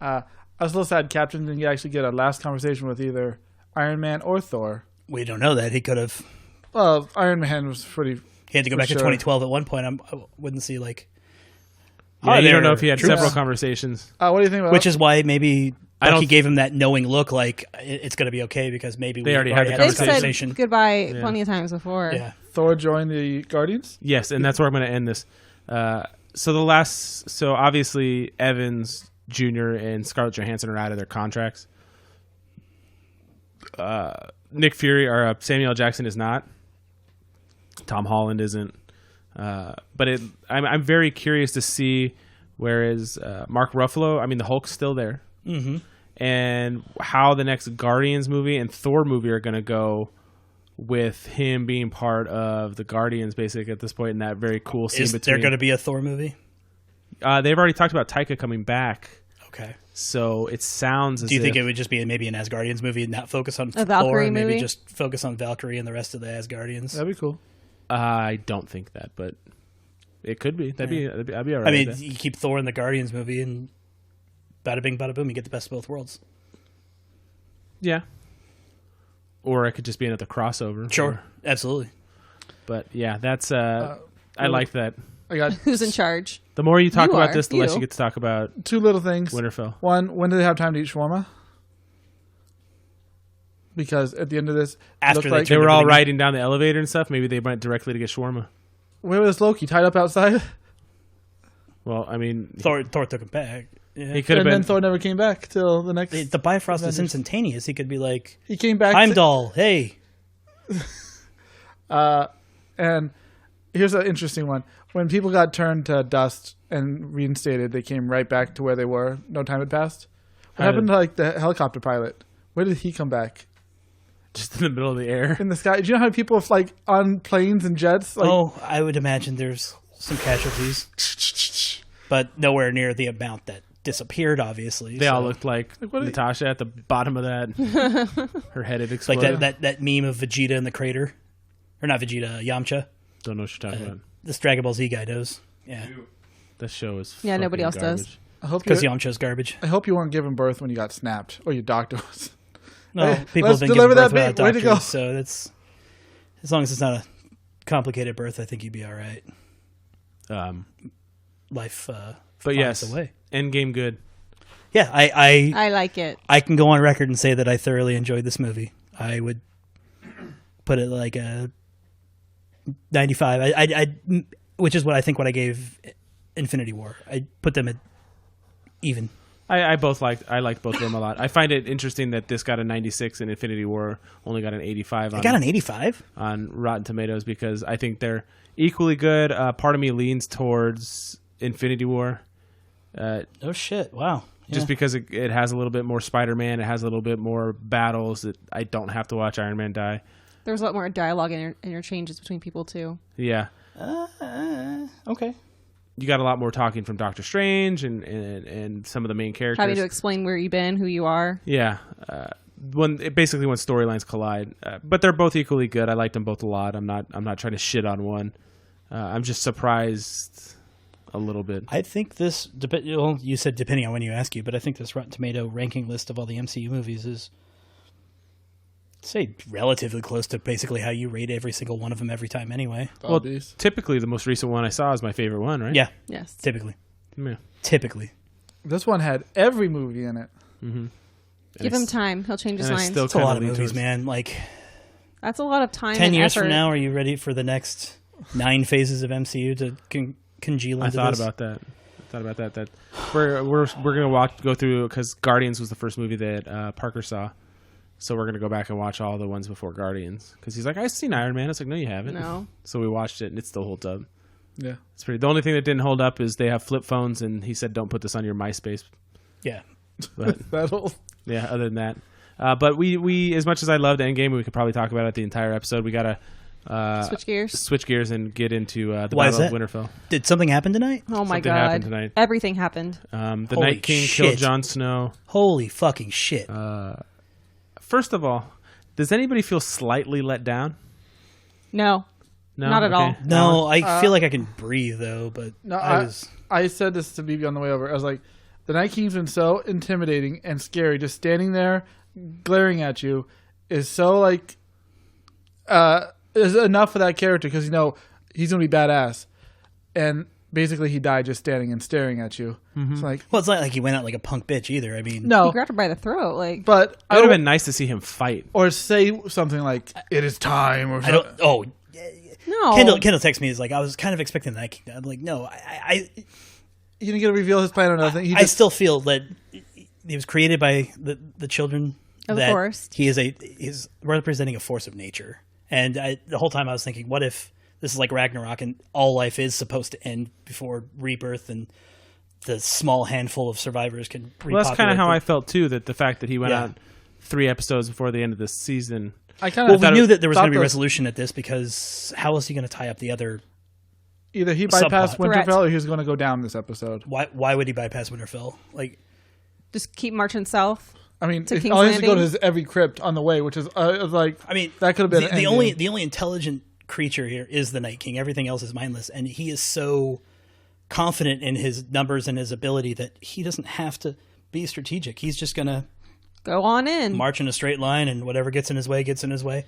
I was a little sad Captain didn't actually get a last conversation with either Iron Man or Thor. We don't know that. He could have. Well, Iron Man was pretty. He had to go For back sure. to 2012 at one point. I wouldn't see like. Yeah, Hi you there, don't know if he had troops. several conversations. What do you think about Which is why maybe I don't- Bucky gave him that knowing look, like it's going to be okay because maybe They we already had the They've this conversation. said goodbye plenty of times before. Yeah, Thor joined the Guardians? Yes, and that's where I'm going to end this. So obviously Evans Jr. and Scarlett Johansson are out of their contracts. Nick Fury or Samuel L. Jackson is not. Tom Holland isn't. But I'm very curious to see where is Mark Ruffalo. I mean, the Hulk's still there. Mm-hmm. And how the next Guardians movie and Thor movie are going to go with him being part of the Guardians, basically, at this point in that very cool scene is between. there going to be a Thor movie? They've already talked about Taika coming back. Okay, So it sounds as Do you think if- it would just be maybe an Asgardians movie and not focus on A Valkyrie Thor, and maybe movie? just focus on Valkyrie and the rest of the Asgardians? That'd be cool. I don't think that, but it could be. I'd be all right. I mean, with that. you keep Thor in the Guardians movie, and bada bing, bada boom, you get the best of both worlds. Yeah. Or it could just be another crossover. Sure, absolutely. But yeah, that's I like that. I got Who's in charge? The more you talk You about are, this, the less you. you get to talk about two little things. Winterfell. One, when do they have time to eat shawarma? Because at the end of this, it After looked they like They were all everything- riding down the elevator and stuff. Maybe they went directly to get shawarma. where was Loki tied up outside? Well, I mean, Thor took him back. Yeah. he could have And been. then Thor never came back till the next. The Bifrost is Avengers. instantaneous. He could be like, He came back. Heimdall, hey. And here's an interesting one. When people got turned to dust and reinstated, they came right back to where they were. No time had passed. What How happened did- to like the helicopter pilot? Where did he come back? Just in the middle of the air. In the sky? Do you know how many people like on planes and jets? Like, Oh, I would imagine there's some casualties, but nowhere near the amount that disappeared, obviously. They all so- looked like what are- Natasha at the bottom of that. Her head had like exploded. that meme of Vegeta in the crater. Or not Vegeta, Yamcha. Don't know what you're talking about. This Dragon Ball Z guy knows. Yeah, That show is Yeah, nobody fucking else does. garbage. I hope because you. Yamcha's garbage. I hope you weren't giving birth when you got snapped, or your doctor was. No, Hey, people let's have been deliver giving birth that without baby. Way to doctors, go. so that's as long as it's not a complicated birth. I think you'd be all right. Life, But finds yes, a way. Endgame good. Yeah, I like it. I can go on record and say that I thoroughly enjoyed this movie. I would put it like a 95. I which is what I think what I gave Infinity War. I put them at even. I liked both of them a lot. I find it interesting that this got a 96 and Infinity War only got an 85 I got an 85. on Rotten Tomatoes because I think they're equally good. Part of me leans towards Infinity War Oh shit! Wow. just Yeah. because it has a little bit more Spider-Man. It has a little bit more battles that I don't have to watch Iron Man die. There was a lot more dialogue and interchanges between people too. Yeah. Okay. You got a lot more talking from Doctor Strange and some of the main characters. Having to explain where you've been, who you are. Yeah, when storylines collide, but they're both equally good. I liked them both a lot. I'm not trying to shit on one. I'm just surprised a little bit. I think this. Well, you said depending on when you ask you, but I think this Rotten Tomato ranking list of all the MCU movies is, say, relatively close to basically how you rate every single one of them every time. Anyway. Well, Zombies. typically the most recent one I saw is my favorite one, right? Yeah. Yes. Typically. Yeah. Typically. This one had every movie in it. Give him time. He'll change his and I mind. still It's a lot of lean movies, towards- man. Like That's a lot of time. 10 and years effort. from now, are you ready for the next 9 phases of MCU to congeal into I thought this? about that. That we're gonna go through because Guardians was the first movie that Parker saw, so we're gonna go back and watch all the ones before Guardians because he's like, I've seen Iron Man. It's like, no, you haven't. No. So we watched it and it still holds up. Yeah. It's pretty. The only thing that didn't hold up is they have flip phones, and he said, "Don't put this on your MySpace." Yeah. But That'll. yeah, other than that, but we as much as I loved Endgame, we could probably talk about it the entire episode. We gotta Switch gears. and get into the Why is Battle of that? Winterfell. Did something happen tonight? Oh my Something god! happened tonight. Everything happened. The Holy Night King shit. killed Jon Snow. Holy fucking shit. First of all, does anybody feel slightly let down? No. No, Not at all. No, I feel like I can breathe, though, but No, I was... I said this to BB on the way over. I was like, the Night King's been so intimidating and scary. Just standing there, glaring at you, is so like, is enough for that character because he's gonna be badass. And basically, he died just standing and staring at you. It's like, Well, it's not like he went out like a punk bitch either. I mean... He no, grabbed her by the throat. Like, but It I would have don't, been nice to see him fight. or say something like, "It is time," or I don't... something. Oh, no. Kendall texted me. He's like, I was kind of expecting that. I'm like, no, He didn't get to reveal his plan or nothing. He I just still feel that he was created by the children Of the that forest. He's representing a force of nature. And the whole time I was thinking, what if this is like Ragnarok and all life is supposed to end before rebirth and the small handful of survivors can Well, that's kind of repopulate how the- I felt too. That the fact that he went Yeah. out 3 episodes before the end of the season. I kind Well, of we knew that there was thought going to be the- resolution at this because how else are you going to tie up the other... Either he bypassed Subplot. Winterfell or he was going to go down this episode. Why would he bypass Winterfell? Like, Just keep marching south. I mean, To King's all he has to go to Landing? is every crypt on the way, which is like. I mean, that could have been the only intelligent creature here is the Night King. Everything else is mindless, and he is so confident in his numbers and his ability that he doesn't have to be strategic. He's just gonna Go on in. march in a straight line, and whatever gets in his way gets in his way.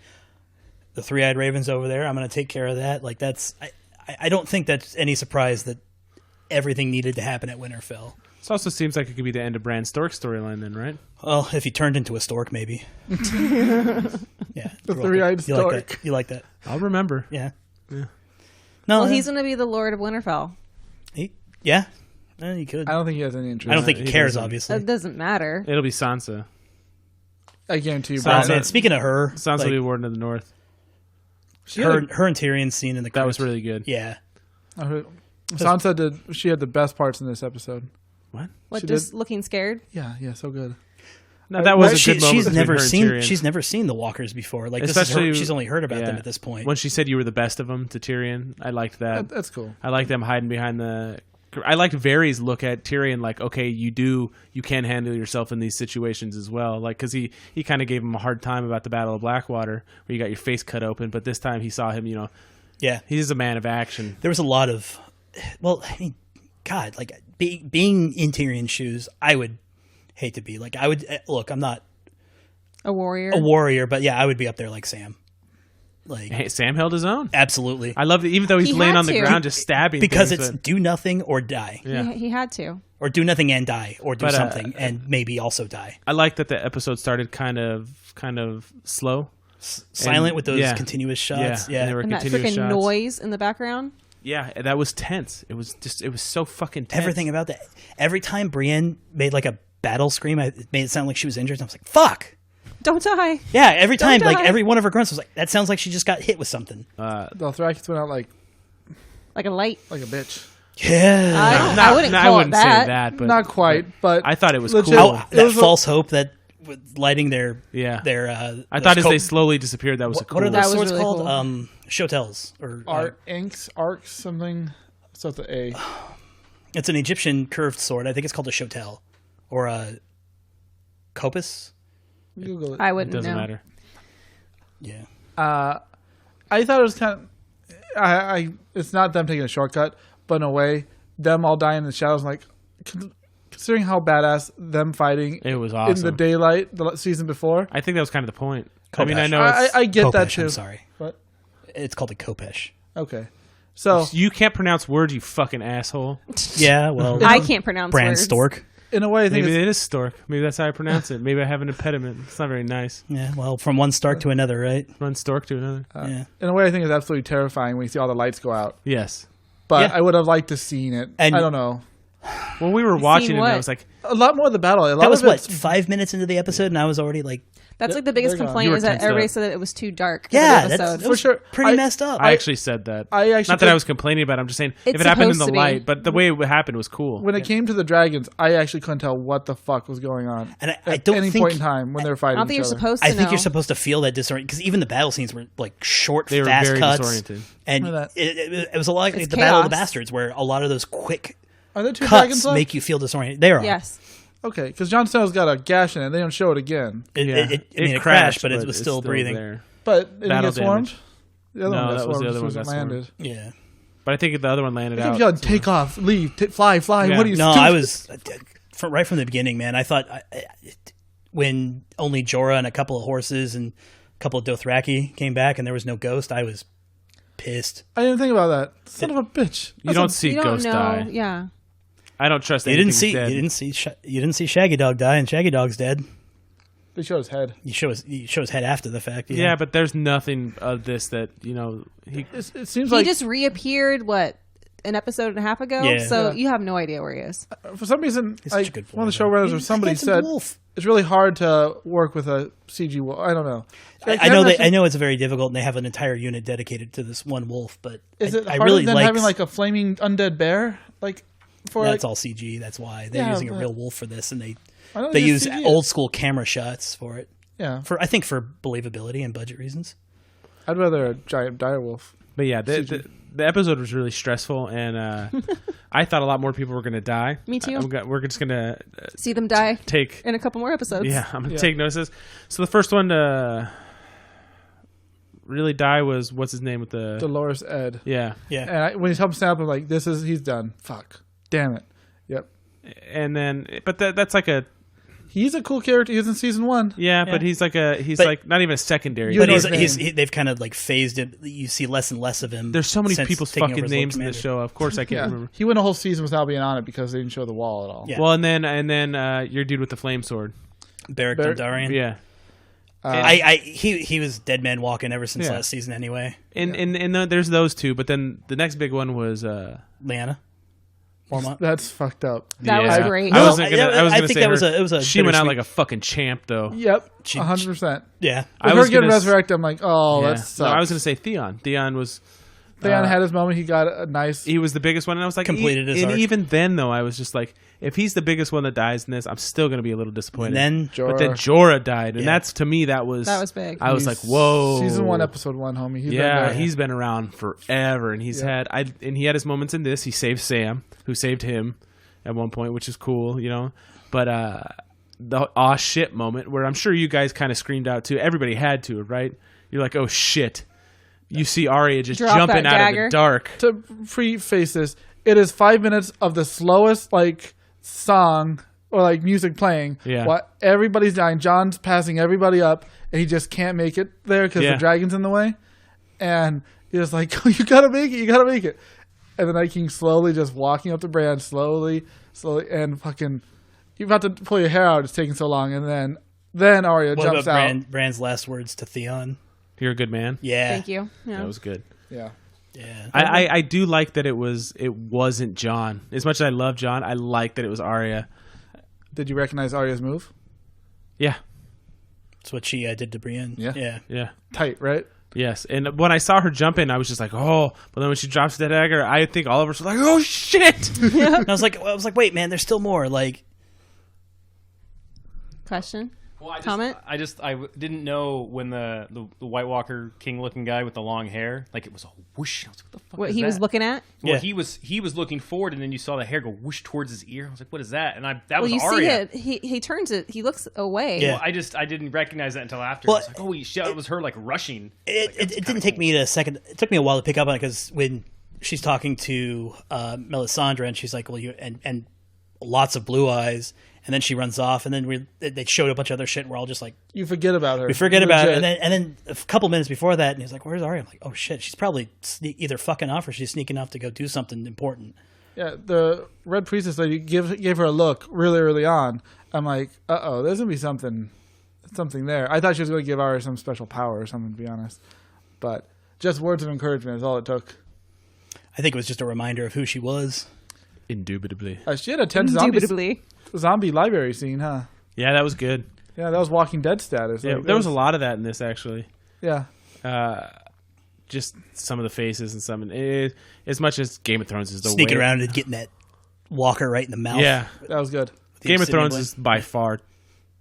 The three-eyed raven's over there. I'm gonna take care of that. Like that's. I don't think that's any surprise that everything needed to happen at Winterfell. This also seems like it could be the end of Bran Stork's storyline, then, right? Well, if he turned into a stork, maybe. Yeah, The you're welcome. three-eyed You like stork. that? You like that? I'll remember. Yeah. Yeah. No, Well, he's going to be the Lord of Winterfell. yeah. He could. I don't think he has any interest. I don't think he he cares. doesn't. Obviously. It doesn't matter. It'll be Sansa. I guarantee you. So- Oh, Brian, man, speaking of her, Sansa like, will be Warden of the North. her and Tyrion's scene in the That was crypt. really good. Yeah. Sansa did. She had the best parts in this episode. What? What, She just looking scared? Yeah, so good. No, that was a She, good moment she's between never her and seen. Tyrion. She's never seen the Walkers before. Like Especially- she's only heard about them Yeah. at this point. When she said you were the best of them to Tyrion, I liked that. That's cool. I like them hiding behind the. I liked Varys look at Tyrion like, okay, you can handle yourself in these situations as well. Like, because he kind of gave him a hard time about the Battle of Blackwater, where you got your face cut open. But this time he saw him, yeah, he's a man of action. there was a lot of. Well, I mean, God, like being in Tyrion's shoes, I would hate to be. Like, I would look. I'm not A warrior? a warrior, but yeah, I would be up there like Sam. Like, Hey, Sam held his own. absolutely, I love that, even though he's He laying had on the to. ground just stabbing. because things, it's but- do nothing or die, yeah. He had to. or do nothing and die, or do But, something and maybe also die. I like that the episode started kind of slow. Silent with those yeah. continuous shots. And Yeah, they were And that continuous freaking shots. noise in the background. Yeah, that was tense. It was so fucking tense. everything about that. Every time Brienne made like a battle scream, it made it sound like she was injured. And I was like, "Fuck." Don't die. Yeah, every time, Don't like die. every one of her grunts was like, "That sounds like she just got hit with something." The Thrakis went out like Like a light. a bitch. Yeah. I wouldn't call I wouldn't it that. say that, but Not quite, but I thought it was legit. cool. How It that was a- false hope that with lighting their Yeah. their I thought as those they slowly disappeared, that was a cool. what are That those was swords really called? cool. Shotels or arcs, something. So it's an A. it's an Egyptian curved sword. I think it's called a shotel or a kopis. Google it. I It wouldn't doesn't know. matter. Yeah. I thought it was kind of. It's not them taking a shortcut, but in a way, them all dying in the shadows. Like, considering how badass them fighting It was in awesome. the daylight the season before. I think that was kind of the point. Kopesh. I mean, I know it's, I get that Kopesh, too. I'm sorry. But It's called a kopesh. okay, so you can't pronounce words, you fucking asshole. Yeah, well, I can't pronounce Bran words. Stork. in a way, I think Maybe it's, it is stork. Maybe that's how I pronounce it. Maybe I have an impediment. It's not very nice. Yeah, well, from one Stark to another, right? Run stork to another. Yeah. in a way, I think it's absolutely terrifying when you see all the lights go out. Yes. But Yeah. I would have liked to seen it. And- I don't know. When we were watching it, what? I was like, A lot more of the battle. A lot That was of what it's 5 minutes into the episode, and I was already like, That's like the biggest they're gone. complaint You were is that tensed everybody up. said that it was too dark. yeah, for the that's episode. that was sure. pretty I- messed up. I actually said that. I actually Not that I think- was complaining about it. I'm just saying if It's it happened in supposed the to be. light, but the way it happened was cool. When it came to the dragons, I actually couldn't tell what the fuck was going on. And I at don't any think- point in time when they were I fighting don't think each you're other. supposed to I think know. you're supposed to feel that disorientation because even the battle scenes were like short, They were fast very cuts, disoriented. and Look at that. it was a lot like It's the Battle of the chaos. Bastards, where a lot of those quick Are there two dragons cuts left? make you feel disoriented. There are. Yes. Okay, because Jon Snow's got a gash in it. They don't show it again. It, Yeah. I mean, it crashed, but it was it's still breathing. there. But it didn't Battle get swarmed. damage. The other No, one got that was swarmed. the other as one soon as got it swarmed. landed. Yeah. But I think the other one landed They kept out. yelling, "Take off, leave, fly, fly." Yeah. What are you? No, stupid? I was right from the beginning, man. I thought when only Jorah and a couple of horses and a couple of Dothraki came back and there was no ghost, I was pissed. I didn't think about that. Son of a bitch. You don't see You don't Ghost know. die. Yeah. I don't trust You didn't anything see dead. you didn't see Shaggy Dog die, and Shaggy Dog's dead. They show his head. You show his head after the fact. Yeah, but there's nothing of this that he. It seems He like just reappeared, an episode and a half ago? Yeah. So Yeah. you have no idea where he is. for some reason, He's such a like good one of the boy, showrunners though. or somebody He's a said, wolf. it's really hard to work with a CG wolf. I don't know. Like, I know that's I know it's very difficult, and they have an entire unit dedicated to this one wolf. But Is it I harder really than liked, having like a flaming undead bear? Like for that's like, all CG. That's why they're Yeah, using a but- real wolf for this, and they I don't they think use it's CG. old school camera shots for it. Yeah, I think for believability and budget reasons. I'd rather a giant dire wolf. But yeah, the episode was really stressful, and I thought a lot more people were going to die. Me too. We're just going to See them die take in a couple more episodes. Yeah, I'm going to take notices. So the first one to really die was, what's his name with the... Dolores Ed. Yeah. And when he's helping stand up, I'm like, he's done. Fuck. Damn it. Yep. And then, but that's like a... He's a cool character. He was in season 1. Yeah, but he's like not even a secondary. You But know his they've kind of like phased it. You see less and less of him. There's so many since people's taking fucking over as names in Lord this Commander. show. Of course, I can't remember. He went a whole season without being on it because they didn't show the wall at all. Yeah. Well, and then your dude with the flame sword. Beric Beric- Dondarrion. Yeah. He was dead man walking ever since Yeah. last season anyway. And there's those two, but then the next big one was Lyanna. Mormont. That's fucked up. That was great. I wasn't gonna. I was I gonna think say that her. was a She went out bittersweet- like a fucking champ, though. Yep. She- 100%. Yeah. I With was her getting gonna s- resurrected, I'm like, oh, Yeah. that sucks. No, I was gonna say Theon. Theon was. Theon had his moment. He got a nice... He was the biggest one, and I was like, Completed his and arc. even then, though, I was just like, if he's the biggest one that dies in this, I'm still gonna be a little disappointed. And then but then Jorah died, and Yeah. that's to me that was big. I was like, whoa, Season 1, episode 1, homie. He's been Yeah, there. he's been around forever, and he's had he had his moments in this. He saved Sam, who saved him at one point, which is cool, you know. But the aw shit moment, where I'm sure you guys kind of screamed out too. Everybody had to, right? You're like, oh shit. You see Arya just Drop jumping that out dagger. of the dark. To preface this, it is 5 minutes of the slowest, like, song or, like, music playing. Yeah. While everybody's dying. John's passing everybody up, and he just can't make it there because Yeah. the dragon's in the way. And he's just like, oh, you gotta make it, you gotta make it. And the Night King slowly just walking up to Bran, slowly, and fucking... You're about to pull your hair out, it's taking so long. And then Arya what jumps about out. Bran's last words to Theon? You're a good man. Yeah. Thank you. Yeah. That was good. Yeah. Yeah. I do like that it wasn't Jon. As much as I love Jon, I like that it was Arya. Did you recognize Arya's move? Yeah. That's what she did to Brienne. Yeah. Yeah. Yeah. Tight, right? Yes, and when I saw her jump in, I was just like, "Oh!" But then when she drops that dagger, I think all of us were like, "Oh shit!" And I was like, wait, man, there's still more. Like, Question? Well, Comment? I didn't know when the White Walker king looking guy with the long hair, like it was a whoosh. I was like, what the fuck What is he was that? looking at? Well, Yeah. he was looking forward, and then you saw the hair go whoosh towards his ear. I was like, what is that? And that was you Arya. see it. He turns it. He looks away. Yeah. Well, I didn't recognize that until after. Well, I was like, holy shit! It was her like rushing. it didn't take me a second. It took me a while to pick up on it because when she's talking to Melisandre and she's like, well, you and lots of blue eyes, and then she runs off, and then they showed a bunch of other shit. And we're all just like, You forget about her. we forget about it, Legit. and then a couple minutes before that, and he's like, "Where's Arya?" I'm like, "Oh shit, she's probably either fucking off or she's sneaking off to go do something important." Yeah, the Red Priestess lady gave her a look really early on. I'm like, there's gonna be something there. I thought she was gonna give Arya some special power or something, to be honest. But just words of encouragement is all it took. I think it was just a reminder of who she was. Indubitably. She had a tense Indubitably. zombie library scene, huh? Yeah, that was good. Yeah, that was Walking Dead status. Yeah, Like, there was a lot of that in this actually. Yeah, Just some of the faces and some. As much as Game of Thrones is the Sneaking way, around and getting that walker right in the mouth. Yeah, that was good. The Game of obsidian Thrones blade. is by far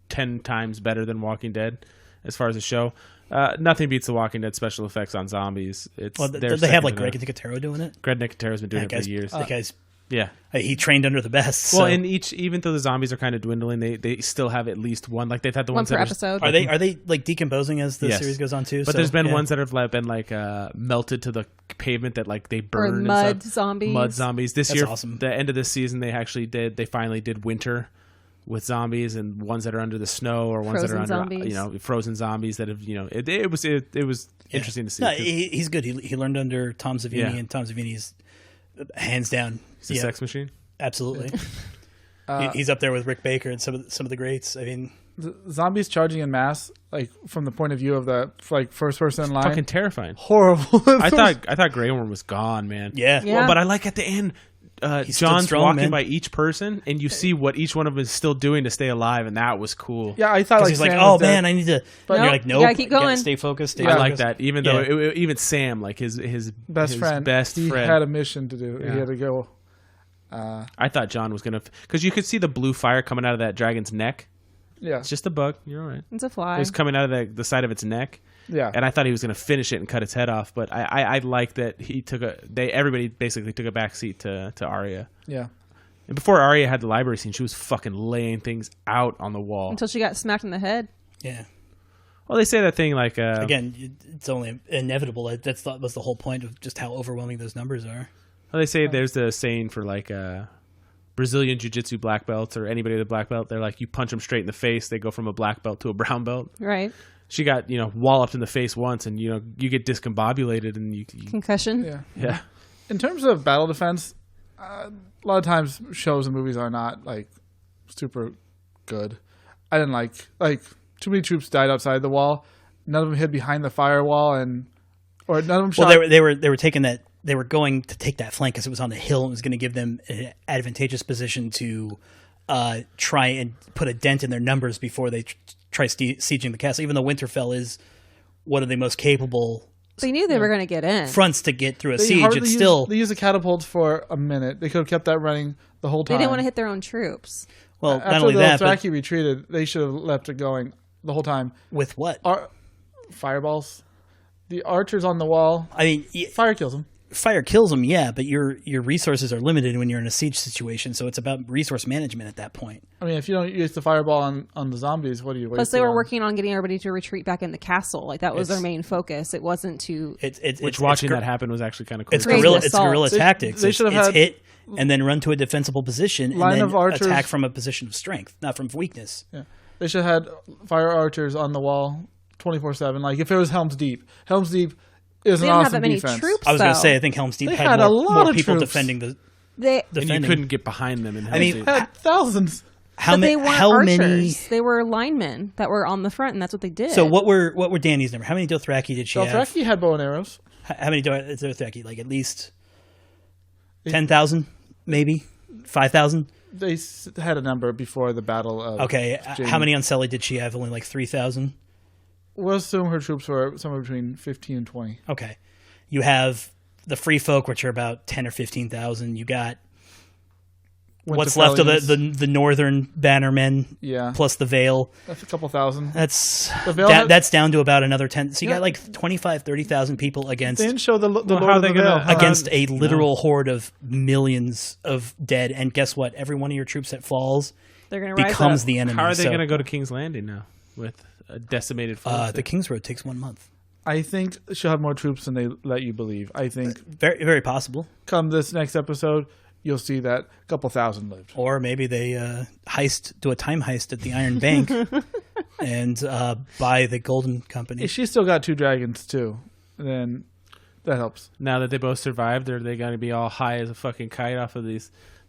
10 times better than Walking Dead as far as the show. Nothing beats the Walking Dead special effects on zombies. It's Well, they're they have second like to Greg none. Nicotero doing it. Greg Nicotero's been doing That it guy's, for years. that guy's Yeah. he trained under the best. Well, so- and even though the zombies are kind of dwindling, they still have at least one. Like they've had the One ones per that episode. are they like decomposing as the Yes. series goes on too? But So, there's been yeah. ones that have like, been like melted to the pavement that like they burn. and mud stuff. zombies. Mud zombies. This That's year, awesome. the end of this season, they finally did winter with zombies and ones that are under the snow or ones that are Frozen under zombies. frozen zombies that have it was Yeah. interesting to see. No, 'cause he's good. He learned under Tom Savini, Yeah. and Tom Savini's hands down. He's a sex machine. Absolutely. He's up there with Rick Baker and some of the greats. I mean, The zombies charging in mass, like from the point of view of the like first person in line, Fucking terrifying. horrible. I thought Grey Worm was gone, man. yeah. Yeah. Well, but I like at the end, stood John's strong, walking man. by each person, and you see what each one of them is still doing to stay alive, and that was cool. Yeah, I thought Because like he's like, Sam oh was dead. man, I need to. But Nope, you're like, you nope. gotta keep going. Stay focused. Stay Yeah. I like focused. that, even though Yeah. even Sam, like his best his friend. best he friend. had a mission to do. Yeah. He had to go. I thought John was gonna, because you could see the blue fire coming out of that dragon's neck. Yeah, It's just a bug. You're all right. It's a fly. It was coming out of the side of its neck, Yeah. And I thought he was going to finish it and cut its head off, but I like that he took everybody basically took a backseat to Arya. Yeah. And before Arya had the library scene, she was fucking laying things out on the wall. Until she got smacked in the head. Yeah. Well, they say that thing like Again, it's only inevitable. Was the whole point of just how overwhelming those numbers are. well, they say there's a saying for like Brazilian jiu-jitsu black belts or anybody with a black belt. They're like, you punch them straight in the face, they go from a black belt to a brown belt. Right. She got walloped in the face once, and you get discombobulated, and you Concussion. Yeah. yeah. In terms of battle defense, a lot of times shows and movies are not like super good. I didn't like too many troops died outside the wall. None of them hid behind the firewall, or none of them shot. Well, they were taking that. They were going to take that flank because it was on the hill and it was going to give them an advantageous position to try and put a dent in their numbers before they try sieging the castle. Even though Winterfell is one of the most capable They knew they were going to get in. fronts to get through a siege, it's still... They used the catapults for a minute. They could have kept that running the whole time. They didn't want to hit their own troops. Well, not After only the that, but Dothraki retreated, they should have left it going the whole time. with what? Fireballs. The archers on the wall. I mean, Fire kills them. fire kills them, yeah, but your resources are limited when you're in a siege situation, so it's about resource management at that point. I mean, if you don't use the fireball on the zombies, what do you waste? Plus, they it were on? working on getting everybody to retreat back in the castle. Like that was their main focus. It wasn't to. Which watching that happen was actually kind of cool. It's Crazy guerrilla. assault. It's guerrilla They- tactics. they It's, should have it's had- hit and then run to a defensible position and Line then of archers- attack from a position of strength, not from weakness. Yeah. They should have had fire archers on the wall 24/7. Like if it was Helm's Deep. Helm's Deep is They an didn't have awesome that many defense. troops. I was going to though. say, I think Helm's Deep They had had a more, lot more of people troops. defending the They, And you defending. couldn't get behind them. In I mean, Helm's Deep. They had thousands. how but they many? weren't How archers. many? They were linemen that were on the front, and that's what they did. So what were Dany's number? How many Dothraki did she have? Dothraki had bow and arrows. How many Dothraki? Like at least 10,000, maybe 5,000. They had a number before the battle of. Okay, Jaime. how many Unsullied did she have? Only like 3,000. We'll assume her troops were somewhere between 15 and 20. Okay, you have the Free Folk, which are about 10 or 15,000. You got what's left of the Northern Bannermen, Yeah, plus the Vale. that's a couple thousand. That's The Vale had- that's down to about another 10. So you Yeah. got like 25, 30,000 people against They didn't show the Lord how are of they the gonna- Vale. against a literal horde of millions of dead. And guess what? Every one of your troops that falls they're going to rise becomes up. the enemy. How are they So, going to go to King's Landing now with a decimated force? the King's Road takes 1 month. I think she'll have more troops than they let you believe. I think Very, very possible. come this next episode, you'll see that a couple thousand lived. Or maybe they do a time heist at the Iron Bank and buy the Golden Company. If she's still got 2 dragons too, then that helps. Now that they both survived, are they going to be all high as a fucking kite off of the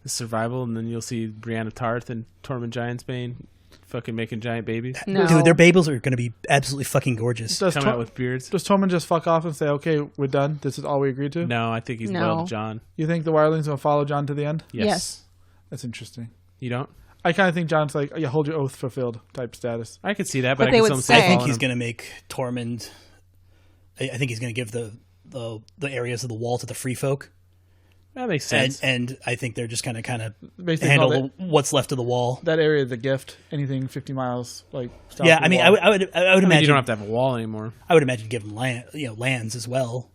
survival? And then you'll see Brienne Tarth and Tormund Giantsbane fucking making giant babies No. Dude, their babies are going to be absolutely fucking gorgeous. Does, coming out with beards. does Tormund just fuck off and say, "Okay, we're done. This is all we agreed to"? No, I think he's No. loyal to John. You think the wirelings will follow John to the end? Yes. That's interesting. You don't? I kind of think John's like, "Yeah, hold your oath fulfilled" type status. I could see that, But but, they I would can still say- I see think following he's him. going to make Tormund. I think he's going to give the areas of the wall to the Free Folk, That makes sense. and I think they're just going to kind of Basically, call handle what's left of the wall. that area the gift. Anything 50 miles, like south Yeah, of the I mean, wall. I would I mean, imagine you don't have to have a wall anymore. I would imagine give them lands as well.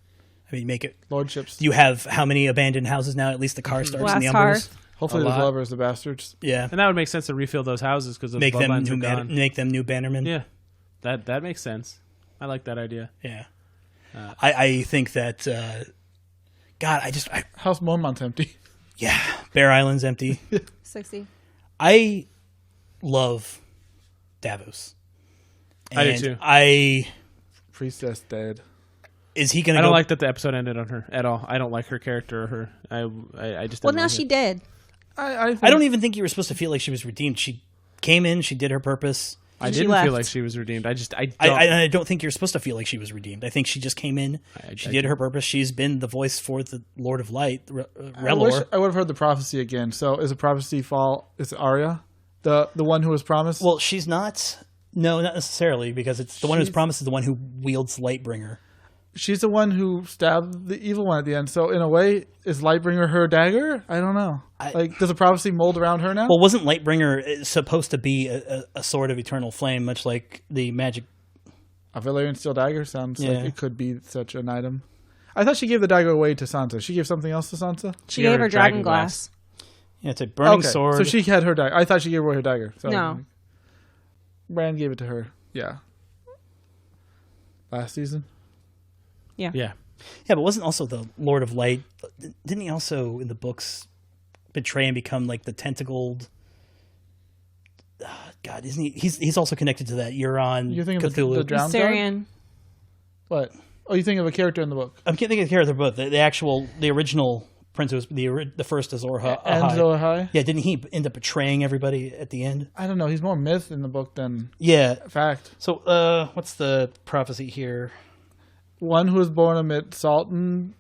I mean, make it. lordships. You have how many abandoned houses now? At least the Karstarks and the Last Umbers. Hearth. Hopefully, a there's lot. lovers, the bastards. Yeah, And that would make sense to refill those houses because those make them bloodlines new are gone. make them new bannermen. Yeah, that makes sense. I like that idea. Yeah. I think that. God, House Mormont's empty. yeah, Bear Island's empty. 60. I love Davos. I do And too. Priestess dead. Is he going to I go? don't like that the episode ended on her at all. I don't like her character or her. I just Well, didn't now like she it. did. I I don't even think you were supposed to feel like she was redeemed. She came in, she did her purpose. I She didn't left. feel like she was redeemed. I don't. I don't think you're supposed to feel like she was redeemed. I think she just came in, she I did her purpose. She's been the voice for the Lord of Light, I wish Relor. I would have heard the prophecy again. So is a prophecy fall? Is it Arya, the one who was promised? Well, she's not. No, not necessarily, because it's the one who's She's- promised is the one who wields Lightbringer. she's the one who stabbed the evil one at the end. So in a way, is Lightbringer her dagger? I don't know. Does the prophecy mold around her now? Well, wasn't Lightbringer supposed to be a sword of eternal flame, much like the magic A Valyrian steel dagger sounds Yeah. like it could be such an item. I thought she gave the dagger away to Sansa. She gave something else to Sansa? She gave her dragon glass. Yeah, it's a burning Okay, sword. so she had her dagger. I thought she gave away her dagger. So No. Bran gave it to her. Yeah. Last season? Yeah. Yeah, but wasn't also the Lord of Light? Didn't he also in the books betray and become like the tentacled? God, isn't he? He's also connected to that Euron. You're thinking of Cthulhu. the drowned god? Viserion. What? Oh, you think of a character in the book? I'm thinking of the character, but the original prince was the first Azor Ahai. Enzo Ahai? Yeah, didn't he end up betraying everybody at the end? I don't know. He's more myth in the book than Yeah. fact. So, what's the prophecy here? One who was born amid salt and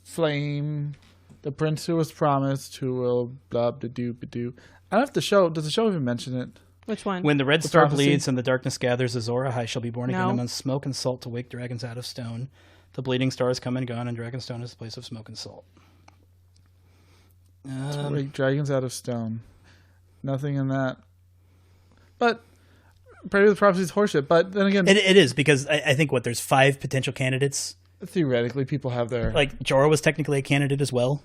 flame, the prince who was promised, who will blah ba doo ba doo. I don't know if the show does the show even mention it. Which one? When the red star prophecy? bleeds and the darkness gathers, Azor Ahai shall be born again No. among smoke and salt to wake dragons out of stone. The bleeding stars come and gone, and Dragonstone is the place of smoke and salt. Like dragons out of stone. Nothing in that. But Prairie of the Prophecy is horseshit. But then again, It is, because I think, there's 5 potential candidates. theoretically, people have their... Like, Jorah was technically a candidate as well.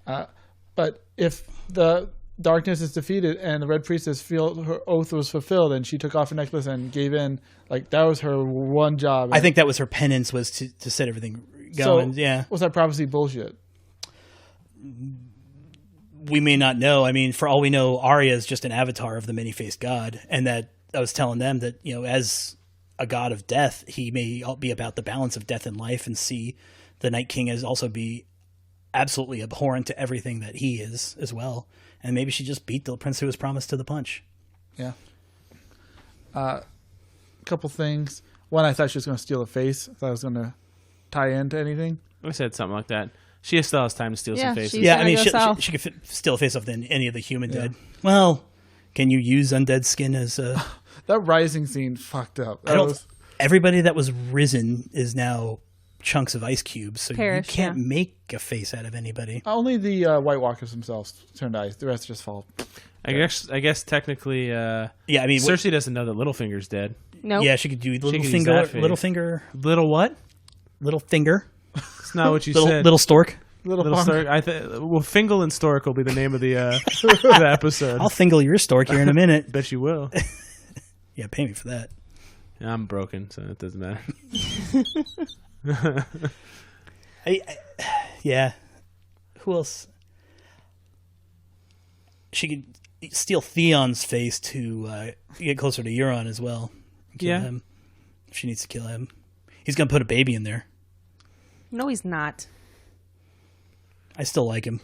But if the darkness is defeated and the Red Priestess feel her oath was fulfilled and she took off her necklace and gave in, like, that was her one job. I think that was her penance, was to set everything going. Yeah. Was that prophecy bullshit? We may not know. I mean, for all we know, Arya is just an avatar of the many-faced god, and that I was telling them that, as a god of death, he may be about the balance of death and life, and see the Night King as also be absolutely abhorrent to everything that he is as well. And maybe she just beat the prince who was promised to the punch. Yeah. A couple things. One, I thought she was going to steal a face. I thought it was going to tie into anything. I said something like that. She still has time to steal Yeah, some faces. she's Yeah, I gonna mean, go south. she could steal face off than any of the human dead. Well, can you use undead skin as a... That rising scene fucked up. I don't. Everybody that was risen is now chunks of ice cubes, so Perish, you can't yeah. make a face out of anybody. Only the White Walkers themselves turn to ice. The rest just fall. I guess technically, Yeah, I mean, Cersei doesn't know that Littlefinger's dead. Nope. yeah, she could do could use Littlefinger, that face. Little what? little finger, It's not what you little said. little stork. Little Little farm. Stork. Fingal and Stork will be the name of the the episode. I'll fingle your stork here in a minute. Bet you will. Yeah, pay me for that. Yeah, I'm broken, so it doesn't matter. Yeah. Who else? She could steal Theon's face to get closer to Euron as well. Kill him. If she needs to kill him. He's going to put a baby in there. No, he's not. I still like him.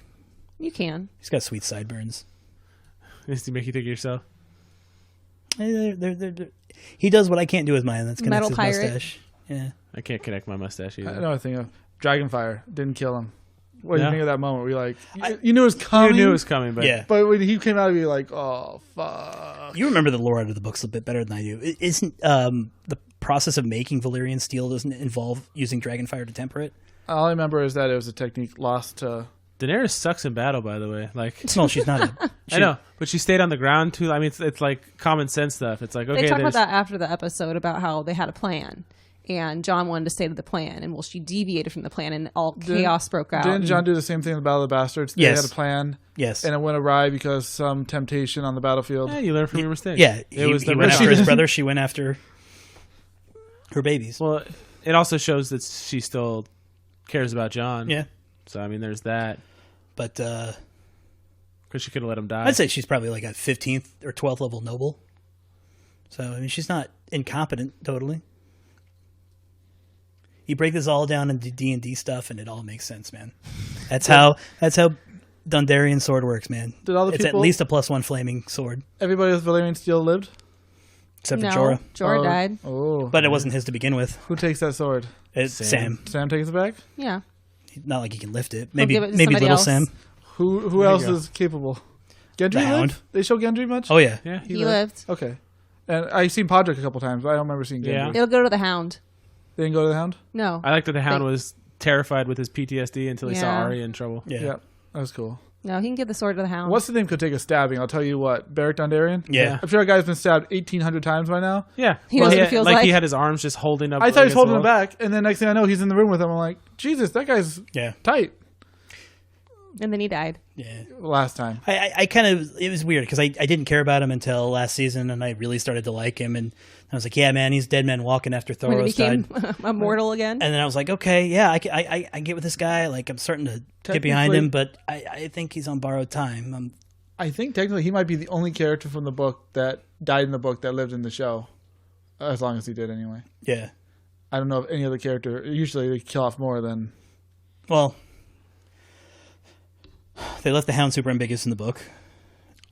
You can. He's got sweet sideburns. Just to make you think of yourself. He does what I can't do with mine. That's connects Metal his pirate. mustache. Yeah. I can't connect my mustache either. Another thing of Dragonfire didn't kill him. What do No. you think of that moment? Were you like, you knew it was coming? You knew it was coming, but Yeah. But when he came out, you were like, oh, fuck. You remember the lore out of the books a bit better than I do. Isn't the process of making Valyrian steel doesn't involve using dragonfire to temper it? All I remember is that it was a technique lost to... Daenerys sucks in battle, by the way. Like, No, she's not. I know, but she stayed on the ground too. I mean, it's like common sense stuff. It's like, okay, They talked about there's- that after the episode about how they had a plan. And John wanted to stay to the plan. And she deviated from the plan and all chaos broke out. Didn't John do the same thing in the Battle of the Bastards? Yes. They had a plan, Yes. and it went awry because some temptation on the battlefield. Yeah, you learn from your mistakes. Yeah. it was the he went red after his army. brother. She went after her babies. Well, it also shows that she still cares about John. Yeah. So I mean, there's that But because she could have let him die. I'd say she's probably like a 15th or 12th level noble. So, I mean, she's not incompetent totally. You break this all down into D&D stuff and it all makes sense, man. That's how Dundarian sword works, man. Did all the it's people- at least a +1 flaming sword, Everybody with Valyrian steel lived? except no, for Jorah. Jorah died. Oh. But it wasn't his to begin with. Who takes that sword? It's Sam. Sam. Sam takes it back? Yeah. Not like he can lift it. He'll Maybe give it to maybe somebody little else. Sam. Who else go. is capable? Gendry The Hound. lived? They show Gendry much? Oh yeah. yeah. He lived. Okay. And I've seen Podrick a couple times, but I don't remember seeing Gendry. Yeah. It'll go to the Hound. They didn't go to the Hound? No. I like that the Hound was terrified with his PTSD until he saw Yeah. Arya in trouble. Yeah. Yeah. That was cool. No, he can give the sword to the hound. What's the name could take a stabbing? I'll tell you what. Beric Dondarrion? Yeah. I'm sure a guy's been stabbed 1,800 times by now. Yeah. He knows what it feels like. he had his arms just holding up. I thought he was against holding the him wall. back, and then next thing I know, he's in the room with him. I'm like, Jesus, that guy's Yeah. tight. And then he died. Yeah. Last time. I kind of, it was weird because I didn't care about him until last season, and I really started to like him. And I was like, yeah, man, he's dead man walking after When he Thoros became died. immortal again. And then I was like, okay, yeah, I get with this guy. Like, I'm starting to get behind him, but I think he's on borrowed time. I think technically he might be the only character from the book that died in the book that lived in the show. As long as he did, anyway. Yeah. I don't know if any other character. Usually they kill off more than. Well, they left the Hound super ambiguous in the book.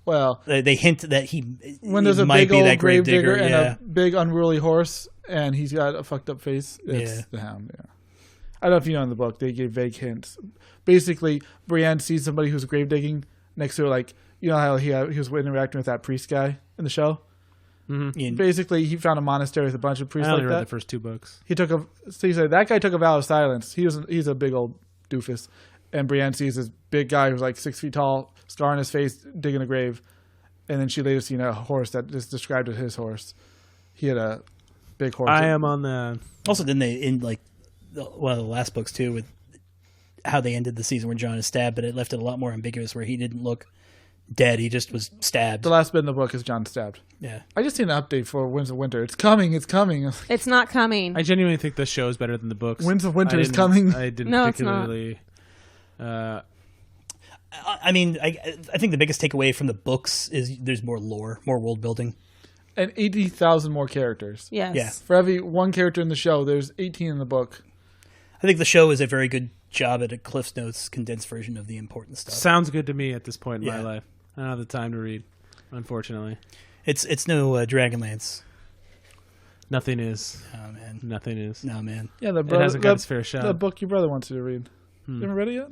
Well, They hint that he when there's he a might big be old that grave digger and yeah. a big unruly horse, and he's got a fucked up face, it's Yeah. the Hound. Yeah. I don't know if you know in the book, they gave vague hints. Basically, Brienne sees somebody who's grave digging next to her, like, you know how he was interacting with that priest guy in the show? Yeah. Basically, he found a monastery with a bunch of I priests only like read that. the first 2 books. So he said that guy took a vow of silence. He's a big old doofus, and Brienne sees this big guy who's like 6 feet tall, scar on his face, digging a grave, and then she later seen a horse that is described as his horse. He had a big horse. I am on the. Also, didn't they in like one of the last books too with how they ended the season where Jon is stabbed, but it left it a lot more ambiguous where he didn't look dead; he just was stabbed. The last bit in the book is Jon stabbed. Yeah, I just seen an update for Winds of Winter. It's coming. It's coming. It's not coming. I genuinely think this show is better than the books. Winds of Winter I is didn't- coming. I didn't No, it's not. particularly. I mean, I think the biggest takeaway from the books is there's more lore, more world building. And 80,000 more characters. Yes. Yeah. For every one character in the show, there's 18 in the book. I think the show is a very good job at a Cliff's Notes condensed version of the important stuff. Sounds good to me at this point in my Yeah. life. I don't have the time to read, unfortunately. It's no Dragonlance. Nothing is. Oh man, Nothing is. no man. Yeah, the It hasn't got its fair shot. The book your brother wants you to read. You haven't read it yet?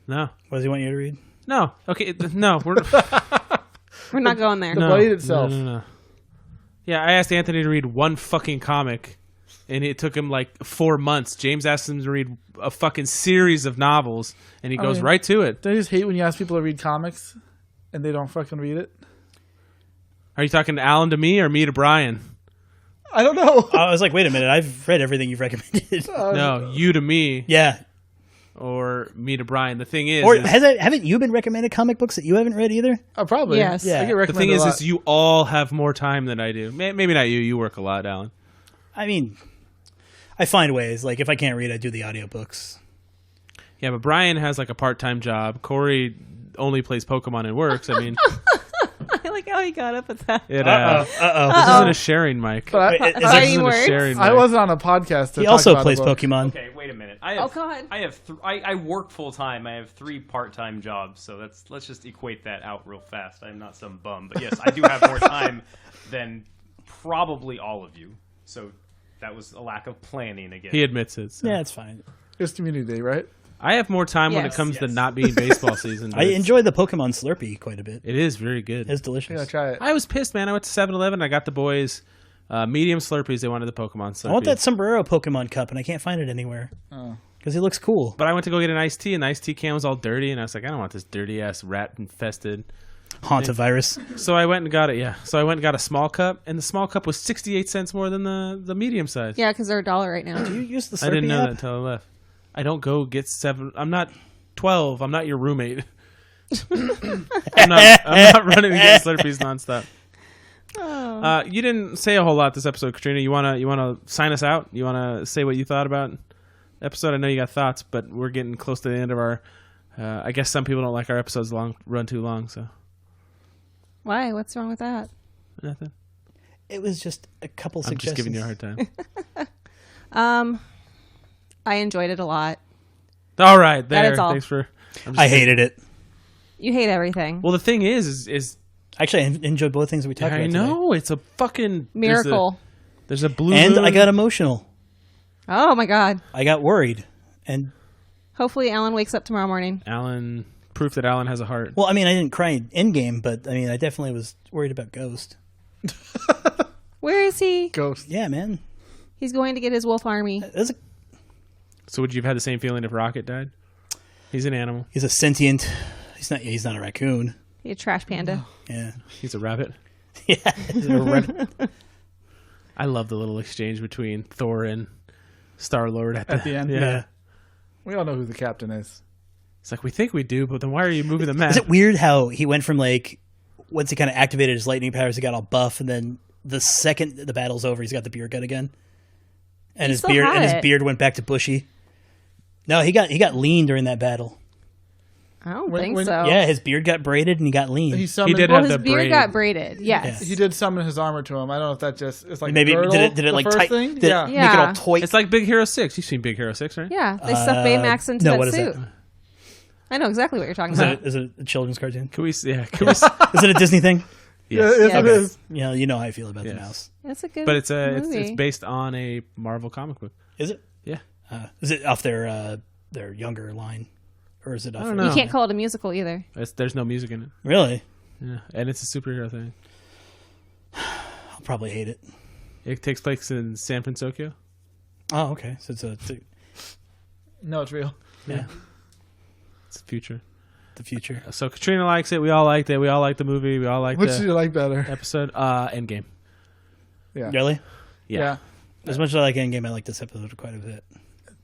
No. What does he want you to read? No. Okay. No. We're We're not going there. The no. blade itself. No. Yeah, I asked Anthony to read one fucking comic, and it took him like 4 months. James asked him to read a fucking series of novels, and he goes mean- right to it. Don't you just hate when you ask people to read comics and they don't fucking read it? Are you talking to Alan to me or me to Brian? I don't know. I was like, wait a minute, I've read everything you've recommended. No, you to me Yeah, or me to Brian. The thing is, or is- haven't you been recommended comic books that you haven't read either? Probably. Yes. Yeah. I get the recommended thing a is, lot. is you all have more time than I do. Maybe not you. You work a lot, Alan. I mean, I find ways. Like if I can't read, I do the audiobooks. Yeah, but Brian has like a part-time job. Corey only plays Pokemon and works. I mean, I like how he got up at that. it, Uh oh. this isn't a sharing mic. But Wait, is This there- Fighting isn't a words? sharing I mic. wasn't on a podcast. To He talk also about plays the book. Pokemon. Okay, wait a minute. I have, Oh, God. I work full time. I have 3 part-time jobs, so let's just equate that out real fast. I'm not some bum, but yes, I do have more time than probably all of you. So that was a lack of planning again. He admits it. So. Yeah, it's fine. It's Community Day, right? I have more time when it Yes. comes to Yes. not being baseball season. but I it's- enjoy the Pokemon Slurpee quite a bit. It is very good. It's delicious. Yeah, try it. I was pissed, man. I went to 7-Eleven. I got the boys medium Slurpees. They wanted the Pokemon Slurpee. I want that sombrero Pokemon cup, and I can't find it anywhere because he looks cool. But I went to go get an iced tea, and the iced tea can was all dirty, and I was like, I don't want this dirty ass rat infested. Hantavirus. So I went and got it. Yeah. So I went and got a small cup, and the small cup was 68 cents more than the medium size. Yeah, because they're $1 right now. Do you use the Slurpee I didn't know app? that until I left. I don't go get 7. I'm not 12. I'm not your roommate. I'm not running to get Slurpees nonstop. You didn't say a whole lot this episode, Katrina. You wanna sign us out? You wanna say what you thought about the episode? I know you got thoughts, but we're getting close to the end of our. I guess some people don't like our episodes run too long. So Why? What's wrong with that? nothing. It was just a couple I'm suggestions. just giving you a hard time. I enjoyed it a lot. All right, there. is all. Thanks for. I hated it. You hate everything. Well, the thing is Actually, I enjoyed both things we talked about I today. know it's a fucking Miracle. There's a blue And moon. I got emotional. Oh, my God. I got worried. And, Hopefully Alan wakes up tomorrow morning. Alan. Proof that Alan has a heart. well, I mean, I didn't cry in Endgame, but, I mean, I definitely was worried about Ghost. Where is he? Ghost. Yeah, man. He's going to get his wolf army. So would you have had the same feeling if Rocket died? He's an animal. He's a sentient He's not a raccoon. He a trash panda. Yeah. He's a rabbit. Yeah. He's a rabbit. I love the little exchange between Thor and Star-Lord at At the end. Yeah. We all know who the captain is. It's like, we think we do, but then why are you moving the map? Is it weird how he went from like, once he kind of activated his lightning powers, he got all buff, and then the second the battle's over, he's got the beard gut again, and his still beard had it. beard went back to bushy. No, he got lean during that battle. I don't When- think when- so. Yeah, his beard got braided and he got lean. He summoned. did Well, have his the beard braid. got braided. Yes. He did summon his armor to him. I don't know if that just is like Maybe a girdle, did it the like first tight? thing? Did it Yeah. make it all Yeah. toy? It's like Big Hero 6. You've seen Big Hero 6, right? Yeah. They stuffed Baymax into no, that what is suit. that? I know exactly what you're talking Is about. it a children's cartoon? Can we see? Yeah, can we Is it a Disney thing? yes. Yes, Yeah. it is. You know how I feel about the Yes. mouse. It's a good But it's movie. it's based on a Marvel comic book. Is it? Yeah. Is it off their younger line, or is it off? don't their- know. You can't call it a musical either. There's no music in it. Really? Yeah, and it's a superhero thing. I'll probably hate it. It takes place in San Francisco. Oh, okay. So it's No, it's real. yeah, It's the future. the future. So Katrina likes it. We all liked it. We all liked the movie. We all liked Which the do you like better? episode. Endgame. Yeah. Really? Yeah. As much as I like Endgame, I like this episode quite a bit.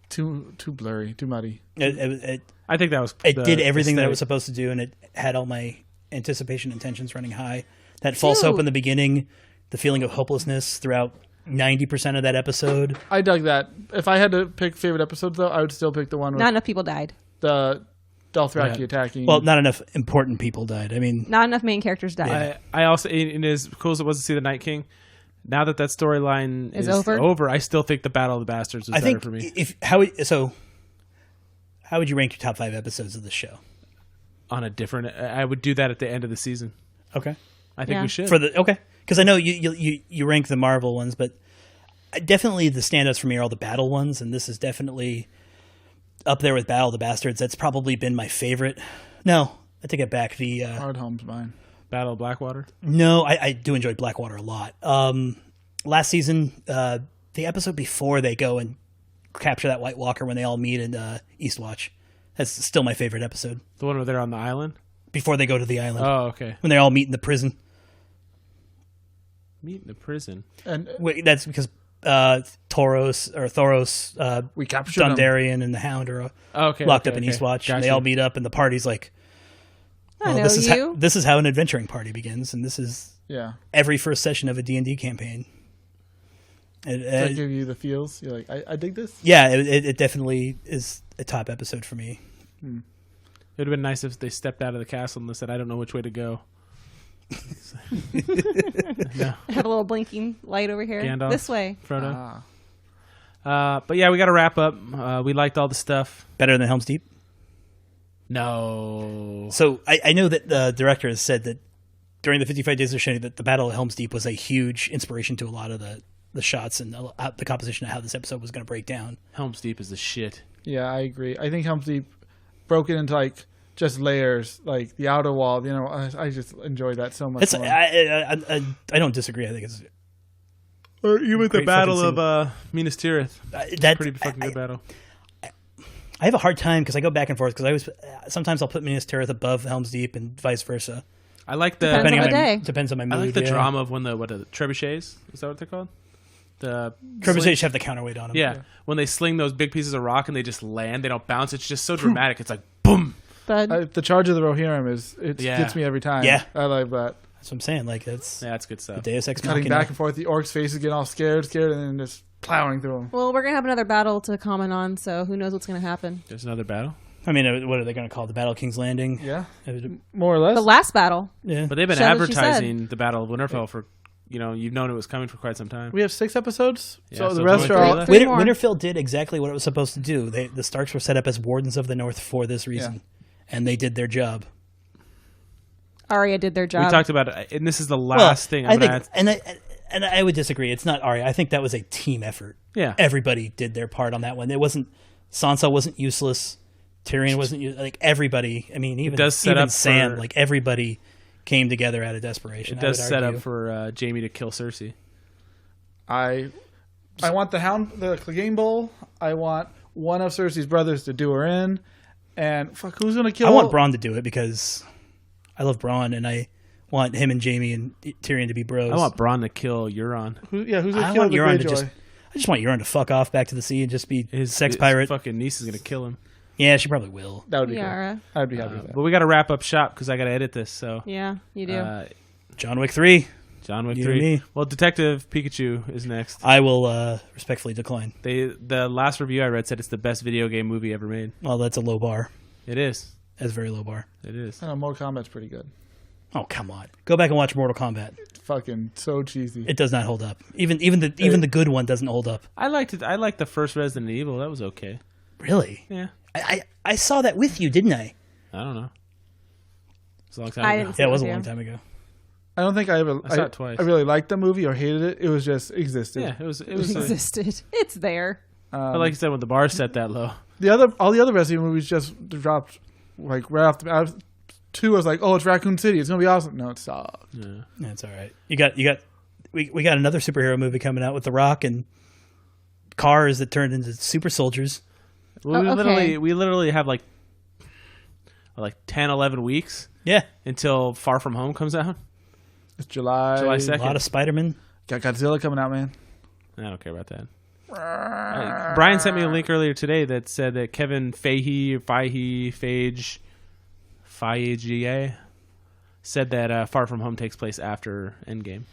Too blurry, too muddy. It I think that was. did everything that it was aesthetic. supposed to do, and it had all my anticipation and tensions running high. That false hope Dude. in the beginning, the feeling of hopelessness throughout 90% of that episode. I dug that. If I had to pick favorite episodes, though, I would still pick the one with Not enough people died. the Dothraki Yeah. attacking. Well, not enough important people died. I mean, Not enough main characters died. I also, and as cool as it was to see the Night King, now that storyline Is is over? I still think the Battle of the Bastards was I better think for me. how would you rank your top 5 episodes of the show? On a different, I would do that at the end of the season. Okay. I think Yeah. we should. Because I know you rank the Marvel ones, but definitely the standouts for me are all the battle ones, and this is definitely up there with Battle of the Bastards. That's probably been my favorite. No, I take it back. The Hardhome's mine. Battle of Blackwater. no, I do enjoy Blackwater a lot. Last season, the episode before they go and capture that White Walker when they all meet in Eastwatch, that's still my favorite episode. The one where they're on the island. Before they go to the island, Oh, okay. when they all meet in the prison. Meet in the prison. And Wait, that's because Thoros, we captured them. Dondarrion, and the Hound are Oh, okay. locked okay, up in okay. Eastwatch. And Gotcha. they all meet up, and the party's like, I know this is you. this is how an adventuring party begins, and this is Yeah. every first session of a D&D campaign. Does that give you the feels? You're like, I dig this. Yeah, it definitely is a top episode for me. It would have been nice if they stepped out of the castle and they said, "I don't know which way to go." No, I have a little blinking light over here. Gandalf. This way. Frodo. Ah. But yeah, we got to wrap up. We liked all the stuff. Better than Helm's Deep. No. So I know that the director has said that during the 55 days of shooting that the Battle of Helm's Deep was a huge inspiration to a lot of the shots and the composition of how this episode was going to break down. Helm's Deep is the shit. Yeah, I agree. I think Helm's Deep broke it into like just layers, like the outer wall. You know, I just enjoyed that so much. It's more. I don't disagree. I think it's Or even the Great Battle fucking of Minas Tirith. that's Pretty fucking good battle. I have a hard time because I go back and forth because sometimes I'll put Minas Tirith above Helm's Deep and vice versa. I like the Depends on the on day. depends on my mood. I like the yeah. drama of when the trebuchets. Is that what they're called? The Trebuchets have the counterweight on them. Yeah, when they sling those big pieces of rock and they just land, they don't bounce. It's just so dramatic. It's like boom. But The charge of the Rohirrim it Yeah. gets me every time. Yeah. I like that. That's what I'm saying. Like that's Yeah, that's good stuff. Deus Ex Cutting Machina. back and forth, the orcs' faces getting all scared, and then just plowing through them. well, we're gonna have another battle to comment on, so who knows what's gonna happen. There's another battle, I mean, what are they going to call it? The Battle of King's Landing? Yeah, Yeah. more or less. The last battle. but they've been Said what she advertising the Battle of Winterfell for, you've known it was coming for quite some time. We have 6 episodes, Yeah, so so the rest only are three all. left. Three more. Winterfell did exactly what it was supposed to do. The Starks were set up as Wardens of the North for this reason, and they did their job. Arya did their job. We talked about it, and this is the last thing I I'm think, gonna add. and I would disagree. It's not Arya. I think that was a team effort. Yeah. Everybody did their part on that one. It wasn't Sansa wasn't useless. Tyrion wasn't like everybody. I mean, even does set even up Sam. for- Like everybody came together out of desperation. It does I would set argue. up for Jamie to kill Cersei. I want the Clegane Bowl. I want one of Cersei's brothers to do her in, And fuck, who's gonna kill? I want Bronn to do it because I love Bronn, and I want him and Jaime and Tyrion to be bros. I want Bronn to kill Euron. Who's gonna I kill want the Euron to Greyjoy? I just want Euron to fuck off back to the sea and just be His sex pirate. fucking niece is gonna kill him. Yeah, she probably will. That would be Yara. cool. I'd be happy with that. But we got to wrap up shop because I got to edit this. So Yeah, you do. John Wick 3. John Wick You 3. and me. Well, Detective Pikachu is next. I will respectfully decline. The last review I read said it's the best video game movie ever made. Well, that's a low bar. It is. That's a very low bar. It is. I know Mortal Kombat's pretty good. Oh, come on. Go back and watch Mortal Kombat. Fucking so cheesy. It does not hold up. Even the good one doesn't hold up. I liked it. I liked the first Resident Evil. That was okay. Really? Yeah. I saw that with you, didn't I? I don't know. It's a long time I ago. didn't. Yeah, it was a Yeah. long time ago. I don't think I ever. I saw it twice. I really liked the movie or hated it. It was just existed. Yeah, it was. It existed. It's there. But like you said, when the bar set that low, All the other Resident movies just dropped like right off the bat. 2 was like, oh, it's Raccoon City. It's gonna be awesome. No, it sucked. yeah. That's all right. We got another superhero movie coming out with The Rock and cars that turned into super soldiers. Well, okay. we literally have like 10, 11 weeks Yeah. until Far From Home comes out. It's July. July A 2nd. lot of Spider-Man. Got Godzilla coming out, man. I don't care about that. Brian sent me a link earlier today that said that Kevin Feige said that Far From Home takes place after Endgame.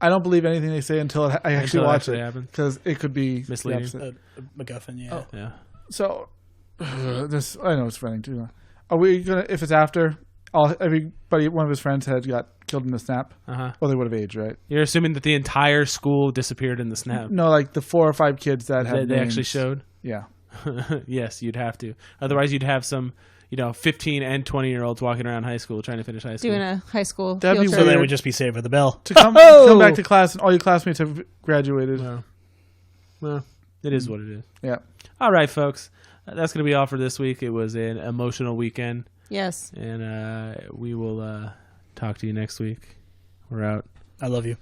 I don't believe anything they say until I actually Until it watch actually it happens. because it could be Misleading. the opposite. MacGuffin, yeah. Oh. Yeah. So this I know it's running too. Are we gonna? If it's after, everybody, one of his friends had got killed in the snap. Uh-huh. Well, they would have aged, right? You're assuming that the entire school disappeared in the snap. No, like the 4 or 5 kids that That had they names. actually showed. Yeah. Yes, you'd have to. Otherwise, you'd have some, 15 and 20-year-olds walking around high school trying to finish high school. Doing a high school That'd field be So trip. that weird. would just be Saved by the Bell. To come back to class and all your classmates have graduated. Well, it is what it is. Yeah. All right, folks. That's going to be all for this week. It was an emotional weekend, Yes. and we will talk to you next week. We're out. I love you.